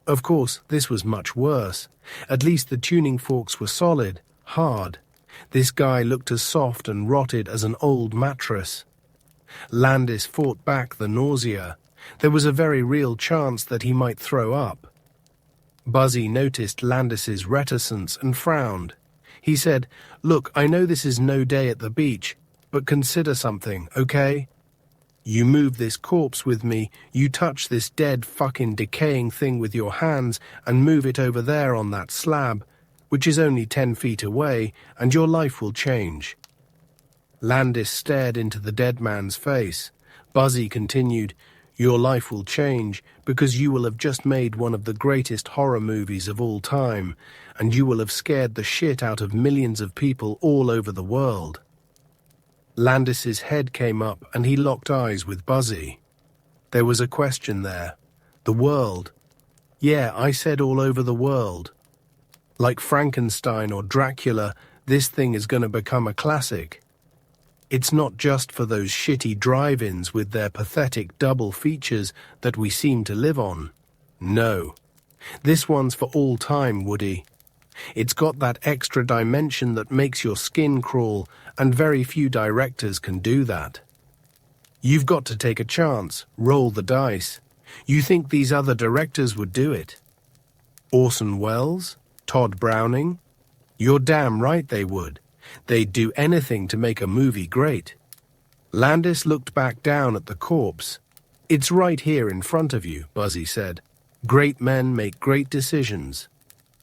Speaker 1: Of course, this was much worse. At least the tuning forks were solid, hard. This guy looked as soft and rotted as an old mattress. Landis fought back the nausea. There was a very real chance that he might throw up. Buzzy noticed Landis's reticence and frowned. He said, "Look, I know this is no day at the beach, but consider something, okay? You move this corpse with me, you touch this dead fucking decaying thing with your hands and move it over there on that slab, which is only 10 feet away, and your life will change." Landis stared into the dead man's face. Buzzy continued, "Your life will change because you will have just made one of the greatest horror movies of all time, and you will have scared the shit out of millions of people all over the world." Landis's head came up and he locked eyes with Buzzy. There was a question there. The world. Yeah, I said all over the world. Like Frankenstein or Dracula, this thing is going to become a classic. It's not just for those shitty drive-ins with their pathetic double features that we seem to live on. No. This one's for all time, Woody. It's got that extra dimension that makes your skin crawl, and very few directors can do that. You've got to take a chance, roll the dice. You think these other directors would do it? Orson Welles? Todd Browning? You're damn right they would. They'd do anything to make a movie great. Landis looked back down at the corpse. "It's right here in front of you," Buzzy said. "Great men make great decisions.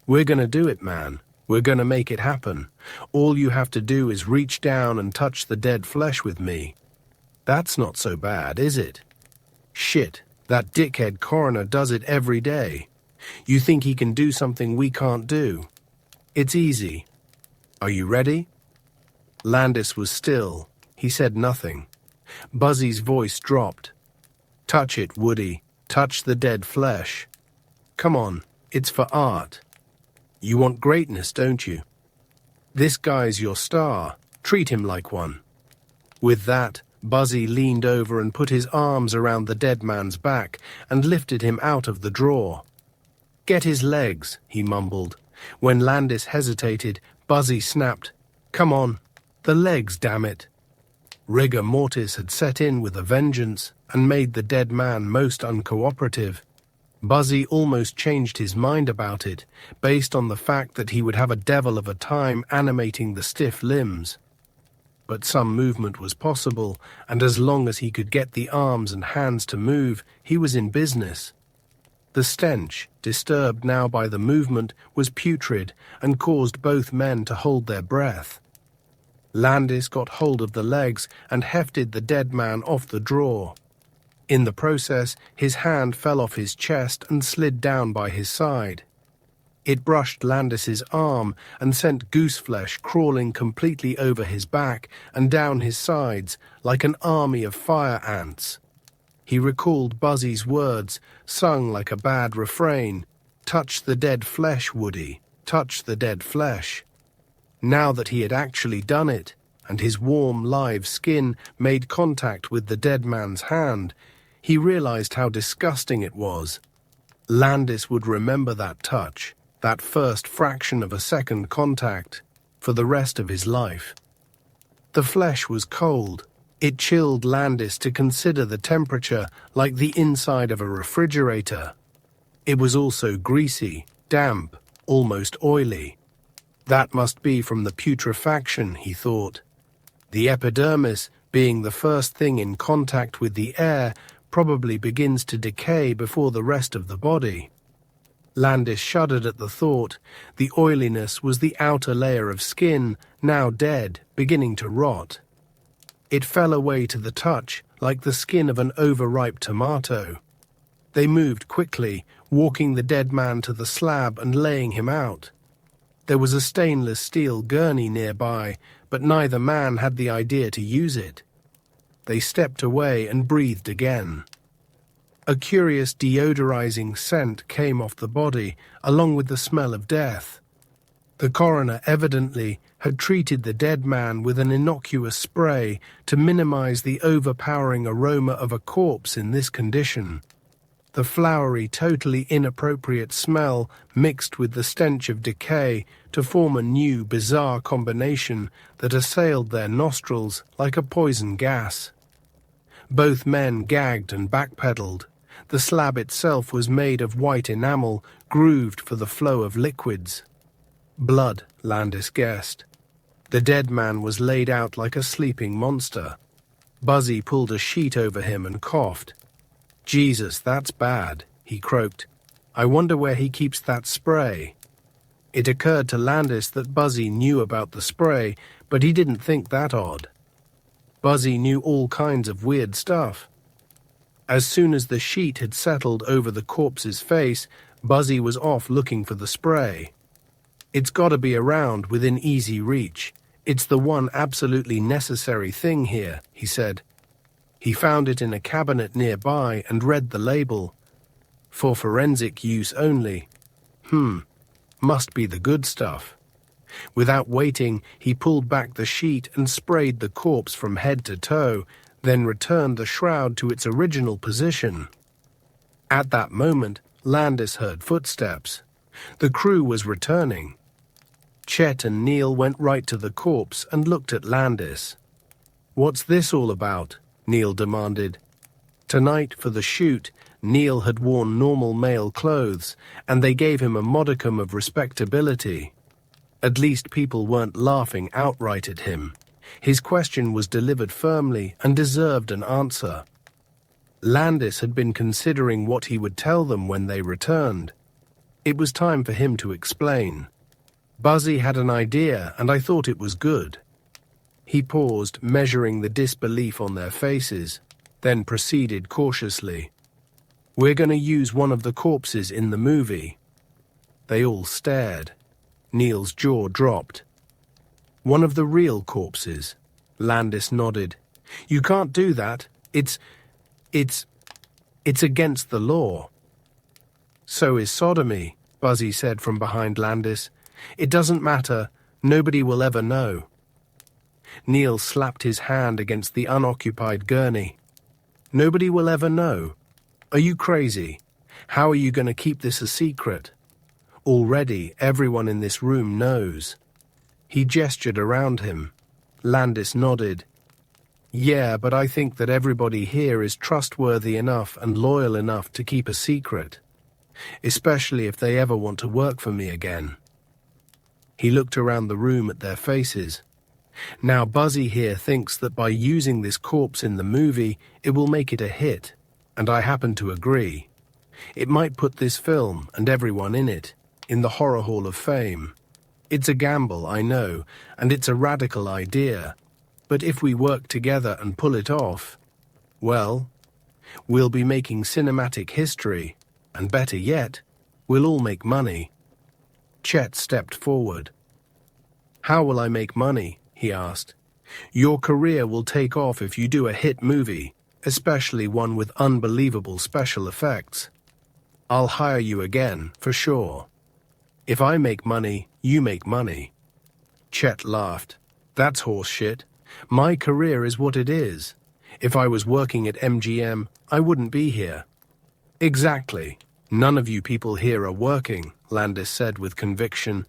Speaker 1: We're gonna do it, man. We're gonna make it happen. All you have to do is reach down and touch the dead flesh with me. That's not so bad, is it? Shit, that dickhead coroner does it every day. You think he can do something we can't do? It's easy. Are you ready?" Landis was still. He said nothing. Buzzy's voice dropped. "Touch it, Woody. Touch the dead flesh. Come on, it's for art. You want greatness, don't you? This guy's your star. Treat him like one." With that, Buzzy leaned over and put his arms around the dead man's back and lifted him out of the drawer. "Get his legs," he mumbled. When Landis hesitated, Buzzy snapped, "Come on, the legs, damn it." Rigor mortis had set in with a vengeance and made the dead man most uncooperative. Buzzy almost changed his mind about it, based on the fact that he would have a devil of a time animating the stiff limbs. But some movement was possible, and as long as he could get the arms and hands to move, he was in business. The stench, disturbed now by the movement, was putrid and caused both men to hold their breath. Landis got hold of the legs and hefted the dead man off the drawer. In the process, his hand fell off his chest and slid down by his side. It brushed Landis's arm and sent gooseflesh crawling completely over his back and down his sides like an army of fire ants. He recalled Buzzy's words, sung like a bad refrain. "Touch the dead flesh, Woody. Touch the dead flesh." Now that he had actually done it, and his warm, live skin made contact with the dead man's hand, he realized how disgusting it was. Landis would remember that touch, that first fraction of a second contact, for the rest of his life. The flesh was cold. It chilled Landis to consider the temperature like the inside of a refrigerator. It was also greasy, damp, almost oily. That must be from the putrefaction, he thought. The epidermis, being the first thing in contact with the air, probably begins to decay before the rest of the body. Landis shuddered at the thought. The oiliness was the outer layer of skin, now dead, beginning to rot. It fell away to the touch, like the skin of an overripe tomato. They moved quickly, walking the dead man to the slab and laying him out. There was a stainless steel gurney nearby, but neither man had the idea to use it. They stepped away and breathed again. A curious deodorizing scent came off the body, along with the smell of death. The coroner evidently had treated the dead man with an innocuous spray to minimize the overpowering aroma of a corpse in this condition. The flowery, totally inappropriate smell mixed with the stench of decay to form a new, bizarre combination that assailed their nostrils like a poison gas. Both men gagged and backpedaled. The slab itself was made of white enamel, grooved for the flow of liquids. Blood, Landis guessed. The dead man was laid out like a sleeping monster. Buzzy pulled a sheet over him and coughed. "Jesus, that's bad," he croaked. "I wonder where he keeps that spray." It occurred to Landis that Buzzy knew about the spray, but he didn't think that odd. Buzzy knew all kinds of weird stuff. As soon as the sheet had settled over the corpse's face, Buzzy was off looking for the spray. "It's got to be around within easy reach. It's the one absolutely necessary thing here," he said. He found it in a cabinet nearby and read the label. "For forensic use only." Must be the good stuff. Without waiting, he pulled back the sheet and sprayed the corpse from head to toe, then returned the shroud to its original position. At that moment, Landis heard footsteps. The crew was returning. Chet and Neil went right to the corpse and looked at Landis. "What's this all about?" Neil demanded. Tonight, for the shoot, Neil had worn normal male clothes, and they gave him a modicum of respectability. At least people weren't laughing outright at him. His question was delivered firmly and deserved an answer. Landis had been considering what he would tell them when they returned. It was time for him to explain. "Buzzy had an idea, and I thought it was good." He paused, measuring the disbelief on their faces, then proceeded cautiously. "We're going to use one of the corpses in the movie." They all stared. Neil's jaw dropped. "One of the real corpses?" Landis nodded. "You can't do that. It's against the law." "So is sodomy," Buzzy said from behind Landis. "It doesn't matter. Nobody will ever know." Neil slapped his hand against the unoccupied gurney. "Nobody will ever know? Are you crazy? How are you going to keep this a secret? Already, everyone in this room knows." He gestured around him. Landis nodded. "Yeah, but I think that everybody here is trustworthy enough and loyal enough to keep a secret, especially if they ever want to work for me again." He looked around the room at their faces. "Now Buzzy here thinks that by using this corpse in the movie, it will make it a hit, and I happen to agree. It might put this film, and everyone in it, in the Horror Hall of Fame. It's a gamble, I know, and it's a radical idea, but if we work together and pull it off, well, we'll be making cinematic history, and better yet, we'll all make money." Chet stepped forward. "How will I make money?" he asked. "Your career will take off if you do a hit movie, especially one with unbelievable special effects. I'll hire you again, for sure. If I make money, you make money." Chet laughed. "That's horse shit. My career is what it is. If I was working at MGM, I wouldn't be here." "Exactly. None of you people here are working," Landis said with conviction.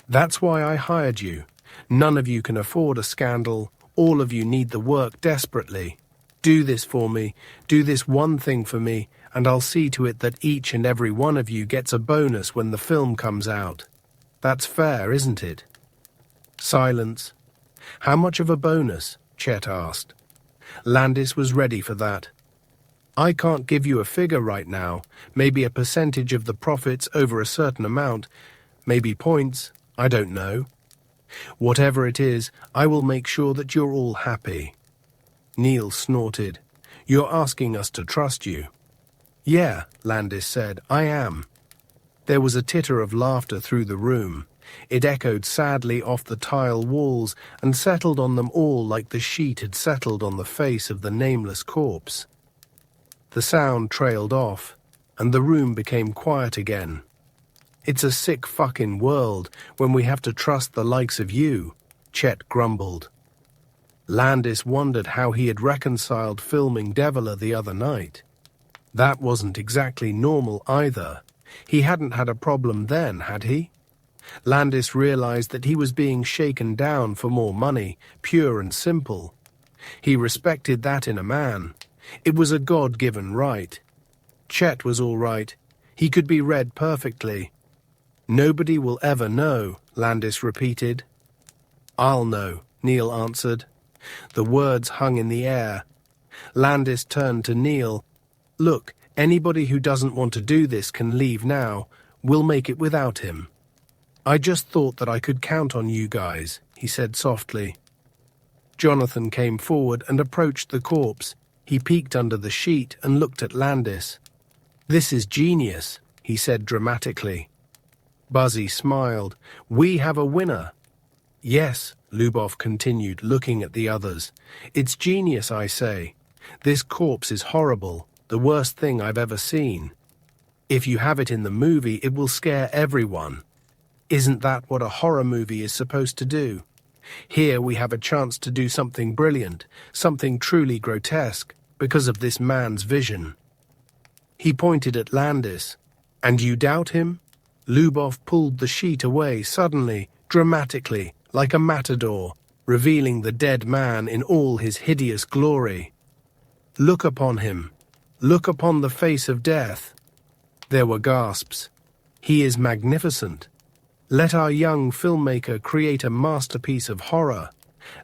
Speaker 1: "That's why I hired you. None of you can afford a scandal. All of you need the work desperately. Do this for me. Do this one thing for me, and I'll see to it that each and every one of you gets a bonus when the film comes out. That's fair, isn't it?" Silence. "How much of a bonus?" Chet asked. Landis was ready for that. "I can't give you a figure right now. Maybe a percentage of the profits over a certain amount. Maybe points. I don't know. Whatever it is, I will make sure that you're all happy." Neil snorted. "You're asking us to trust you." "Yeah," Landis said, "I am." There was a titter of laughter through the room. It echoed sadly off the tile walls and settled on them all like the sheet had settled on the face of the nameless corpse. The sound trailed off, and the room became quiet again. "It's a sick fucking world when we have to trust the likes of you," Chet grumbled. Landis wondered how he had reconciled filming Deviler the other night. That wasn't exactly normal either. He hadn't had a problem then, had he? Landis realized that he was being shaken down for more money, pure and simple. He respected that in a man. It was a God-given right. Chet was all right. He could be read perfectly. "Nobody will ever know," Landis repeated. "I'll know," Neil answered. The words hung in the air. Landis turned to Neil. "Look, anybody who doesn't want to do this can leave now. We'll make it without him." "I just thought that I could count on you guys," he said softly. Jonathan came forward and approached the corpse. He peeked under the sheet and looked at Landis. "This is genius," he said dramatically. Buzzy smiled. "We have a winner." "Yes," Lubov continued, looking at the others. "It's genius, I say. This corpse is horrible, the worst thing I've ever seen. If you have it in the movie, it will scare everyone. Isn't that what a horror movie is supposed to do? Here we have a chance to do something brilliant, something truly grotesque, because of this man's vision." He pointed at Landis. "And you doubt him?" Lubov pulled the sheet away suddenly, dramatically, like a matador, revealing the dead man in all his hideous glory. "Look upon him. Look upon the face of death." There were gasps. "He is magnificent. Let our young filmmaker create a masterpiece of horror.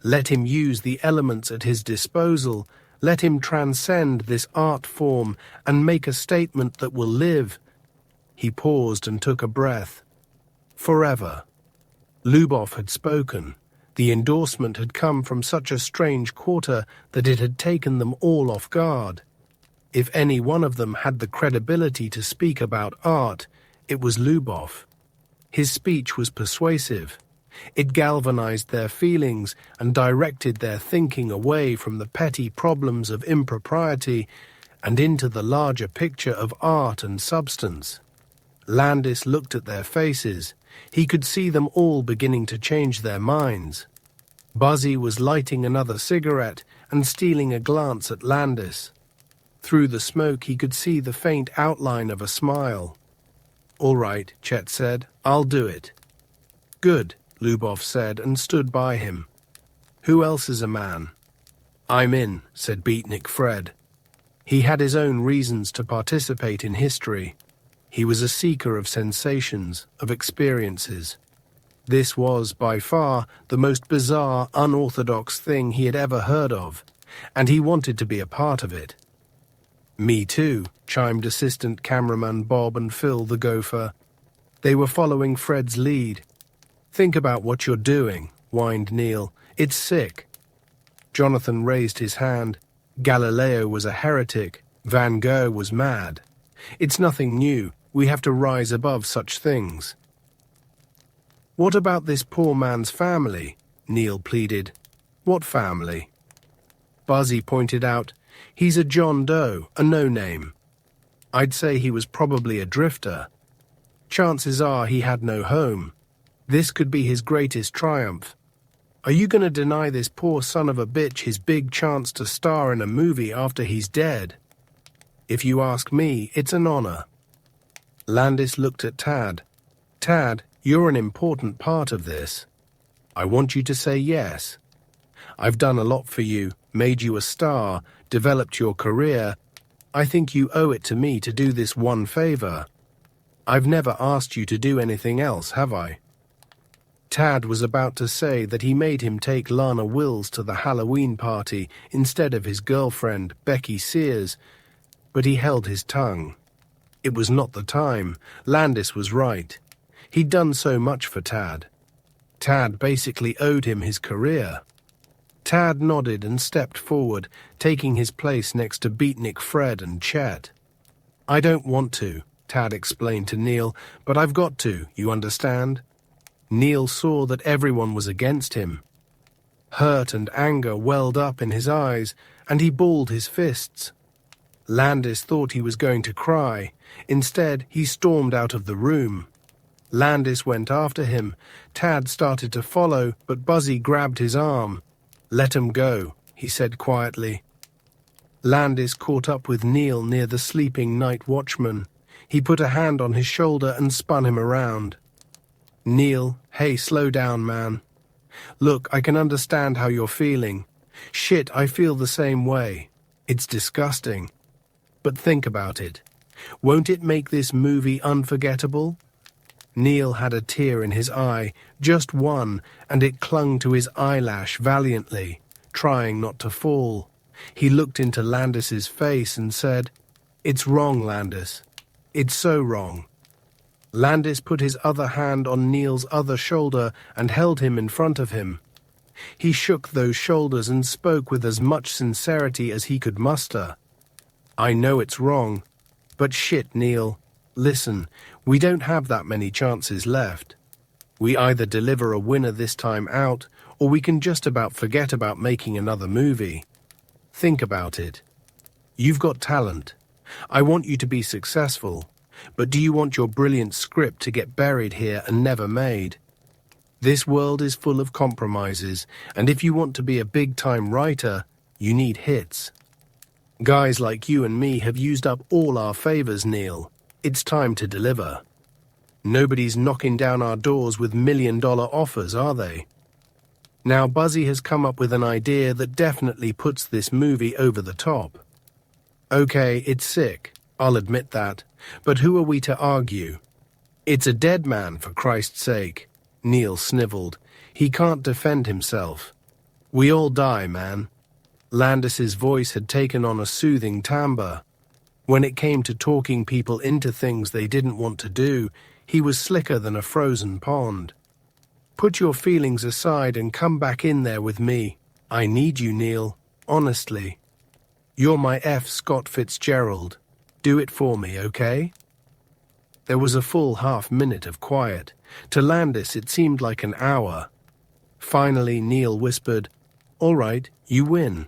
Speaker 1: Let him use the elements at his disposal. Let him transcend this art form and make a statement that will live." He paused and took a breath. "Forever." Lubov had spoken. The endorsement had come from such a strange quarter that it had taken them all off guard. If any one of them had the credibility to speak about art, it was Lubov. His speech was persuasive. It galvanized their feelings and directed their thinking away from the petty problems of impropriety and into the larger picture of art and substance. Landis looked at their faces. He could see them all beginning to change their minds. Buzzy was lighting another cigarette and stealing a glance at Landis. Through the smoke he could see the faint outline of a smile. "All right," Chet said. "I'll do it." "Good," Lubov said and stood by him. "Who else is a man?" "I'm in," said Beatnik Fred. He had his own reasons to participate in history. He was a seeker of sensations, of experiences. This was, by far, the most bizarre, unorthodox thing he had ever heard of, and he wanted to be a part of it. "Me too," chimed assistant cameraman Bob and Phil the gopher. They were following Fred's lead. "Think about what you're doing," whined Neil. "It's sick." Jonathan raised his hand. Galileo was a heretic. Van Gogh was mad. It's nothing new. We have to rise above such things. "What about this poor man's family?" Neil pleaded. "What family?" Buzzy pointed out. "He's a John Doe, a no-name. I'd say he was probably a drifter. Chances are he had no home. This could be his greatest triumph. Are you going to deny this poor son of a bitch his big chance to star in a movie after he's dead? If you ask me, it's an honor." Landis looked at Tad. "Tad, you're an important part of this. I want you to say yes. I've done a lot for you, made you a star, developed your career. I think you owe it to me to do this one favor. I've never asked you to do anything else, have I?" Tad was about to say that he made him take Lana Wills to the Halloween party instead of his girlfriend, Becky Sears, but he held his tongue. It was not the time. Landis was right. He'd done so much for Tad. Tad basically owed him his career. Tad nodded and stepped forward, taking his place next to Beatnik Fred and Chet. "I don't want to," Tad explained to Neil, "but I've got to, you understand?" Neil saw that everyone was against him. Hurt and anger welled up in his eyes, and he balled his fists. Landis thought he was going to cry. Instead, he stormed out of the room. Landis went after him. Tad started to follow, but Buzzy grabbed his arm. "Let him go," he said quietly. Landis caught up with Neil near the sleeping night watchman. He put a hand on his shoulder and spun him around. Neil, hey, slow down, man. Look, I can understand how you're feeling. Shit, I feel the same way. It's disgusting. But think about it. Won't it make this movie unforgettable? Neil had a tear in his eye, just one, and it clung to his eyelash valiantly, trying not to fall. He looked into Landis's face and said, "It's wrong, Landis. It's so wrong." Landis put his other hand on Neil's other shoulder and held him in front of him. He shook those shoulders and spoke with as much sincerity as he could muster. "I know it's wrong, but shit, Neil. Listen, we don't have that many chances left. We either deliver a winner this time out, or we can just about forget about making another movie. Think about it. You've got talent. I want you to be successful, but do you want your brilliant script to get buried here and never made? This world is full of compromises, and if you want to be a big-time writer, you need hits. Guys like you and me have used up all our favors, Neil. It's time to deliver. Nobody's knocking down our doors with million-dollar offers, are they? Now Buzzy has come up with an idea that definitely puts this movie over the top. Okay, it's sick, I'll admit that, but who are we to argue? It's a dead man, for Christ's sake. Neil sniveled. He can't defend himself. We all die, man. Landis's voice had taken on a soothing timbre. When it came to talking people into things they didn't want to do, he was slicker than a frozen pond. Put your feelings aside and come back in there with me. I need you, Neil. Honestly. You're my F. Scott Fitzgerald. Do it for me, okay? There was a full half-minute of quiet. To Landis, it seemed like an hour. Finally, Neil whispered, "All right, you win.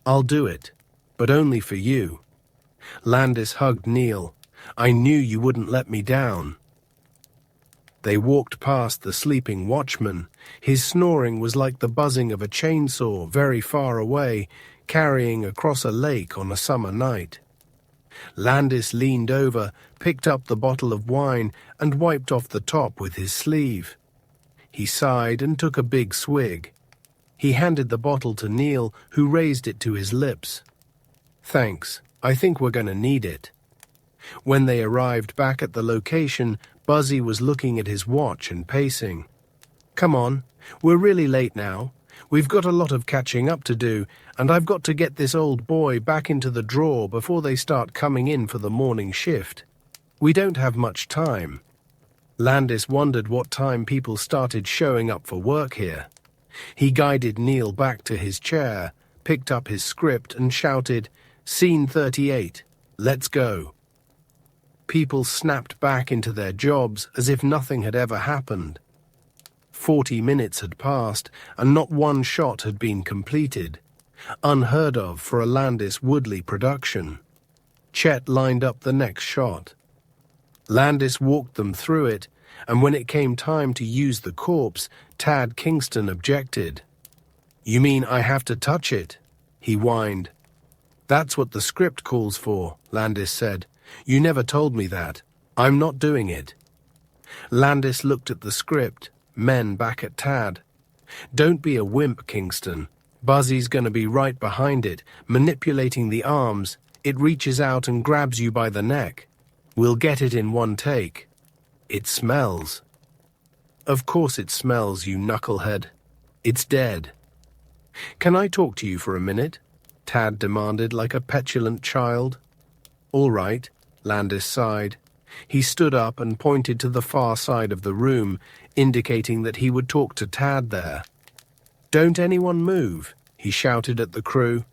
Speaker 1: I'll do it, but only for you." Landis hugged Neil. "I knew you wouldn't let me down." They walked past the sleeping watchman. His snoring was like the buzzing of a chainsaw very far away, carrying across a lake on a summer night. Landis leaned over, picked up the bottle of wine, and wiped off the top with his sleeve. He sighed and took a big swig. He handed the bottle to Neil, who raised it to his lips. "Thanks. I think we're going to need it." When they arrived back at the location, Buzzy was looking at his watch and pacing. "Come on, we're really late now. We've got a lot of catching up to do, and I've got to get this old boy back into the drawer before they start coming in for the morning shift. We don't have much time." Landis wondered what time people started showing up for work here. He guided Neil back to his chair, picked up his script, and shouted, "Scene 38, let's go." People snapped back into their jobs as if nothing had ever happened. 40 minutes had passed, and not one shot had been completed. Unheard of for a Landis Woodley production. Chet lined up the next shot. Landis walked them through it, and when it came time to use the corpse, Tad Kingston objected. "You mean I have to touch it?" he whined. "That's what the script calls for," Landis said. "You never told me that. I'm not doing it." Landis looked at the script, men back at Tad. "Don't be a wimp, Kingston. Buzzy's going to be right behind it, manipulating the arms. It reaches out and grabs you by the neck. We'll get it in one take. It smells." "Of course it smells, you knucklehead. It's dead." "Can I talk to you for a minute?" Tad demanded like a petulant child. "All right," Landis sighed. He stood up and pointed to the far side of the room, indicating that he would talk to Tad there. "Don't anyone move," he shouted at the crew.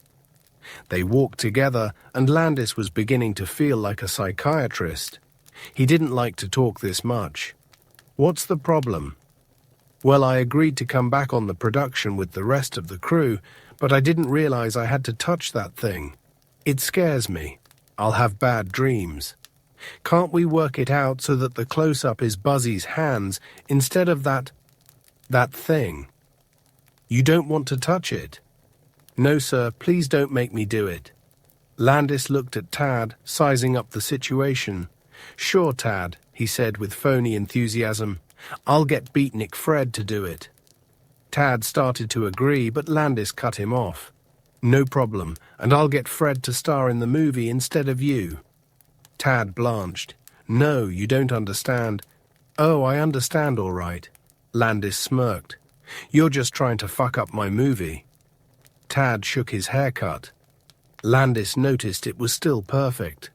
Speaker 1: They walked together, and Landis was beginning to feel like a psychiatrist. He didn't like to talk this much. "What's the problem?" "Well, I agreed to come back on the production with the rest of the crew, but I didn't realize I had to touch that thing. It scares me. I'll have bad dreams. Can't we work it out so that the close-up is Buzzy's hands instead of that thing?" "You don't want to touch it?" "No, sir, please don't make me do it." Landis looked at Tad, sizing up the situation. "Sure, Tad," he said with phony enthusiasm. "I'll get Beatnik Fred to do it." Tad started to agree, but Landis cut him off. "No problem, and I'll get Fred to star in the movie instead of you." Tad blanched. "No, you don't understand." "Oh, I understand all right." Landis smirked. "You're just trying to fuck up my movie." Tad shook his haircut. Landis noticed it was still perfect.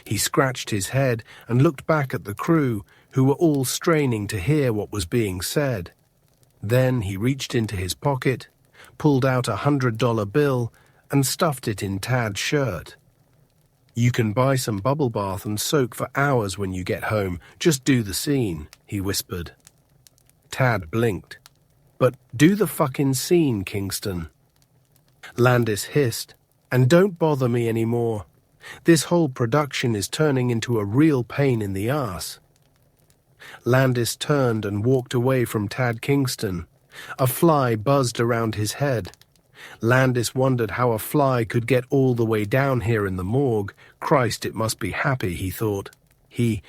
Speaker 1: He scratched his head and looked back at the crew, who were all straining to hear what was being said. Then he reached into his pocket, pulled out a $100 bill, and stuffed it in Tad's shirt. "You can buy some bubble bath and soak for hours when you get home. Just do the scene," he whispered. Tad blinked. "But do the fucking scene, Kingston." Landis hissed. "And don't bother me anymore. This whole production is turning into a real pain in the ass." Landis turned and walked away from Tad Kingston. A fly buzzed around his head. Landis wondered how a fly could get all the way down here in the morgue. Christ, it must be happy, he thought. He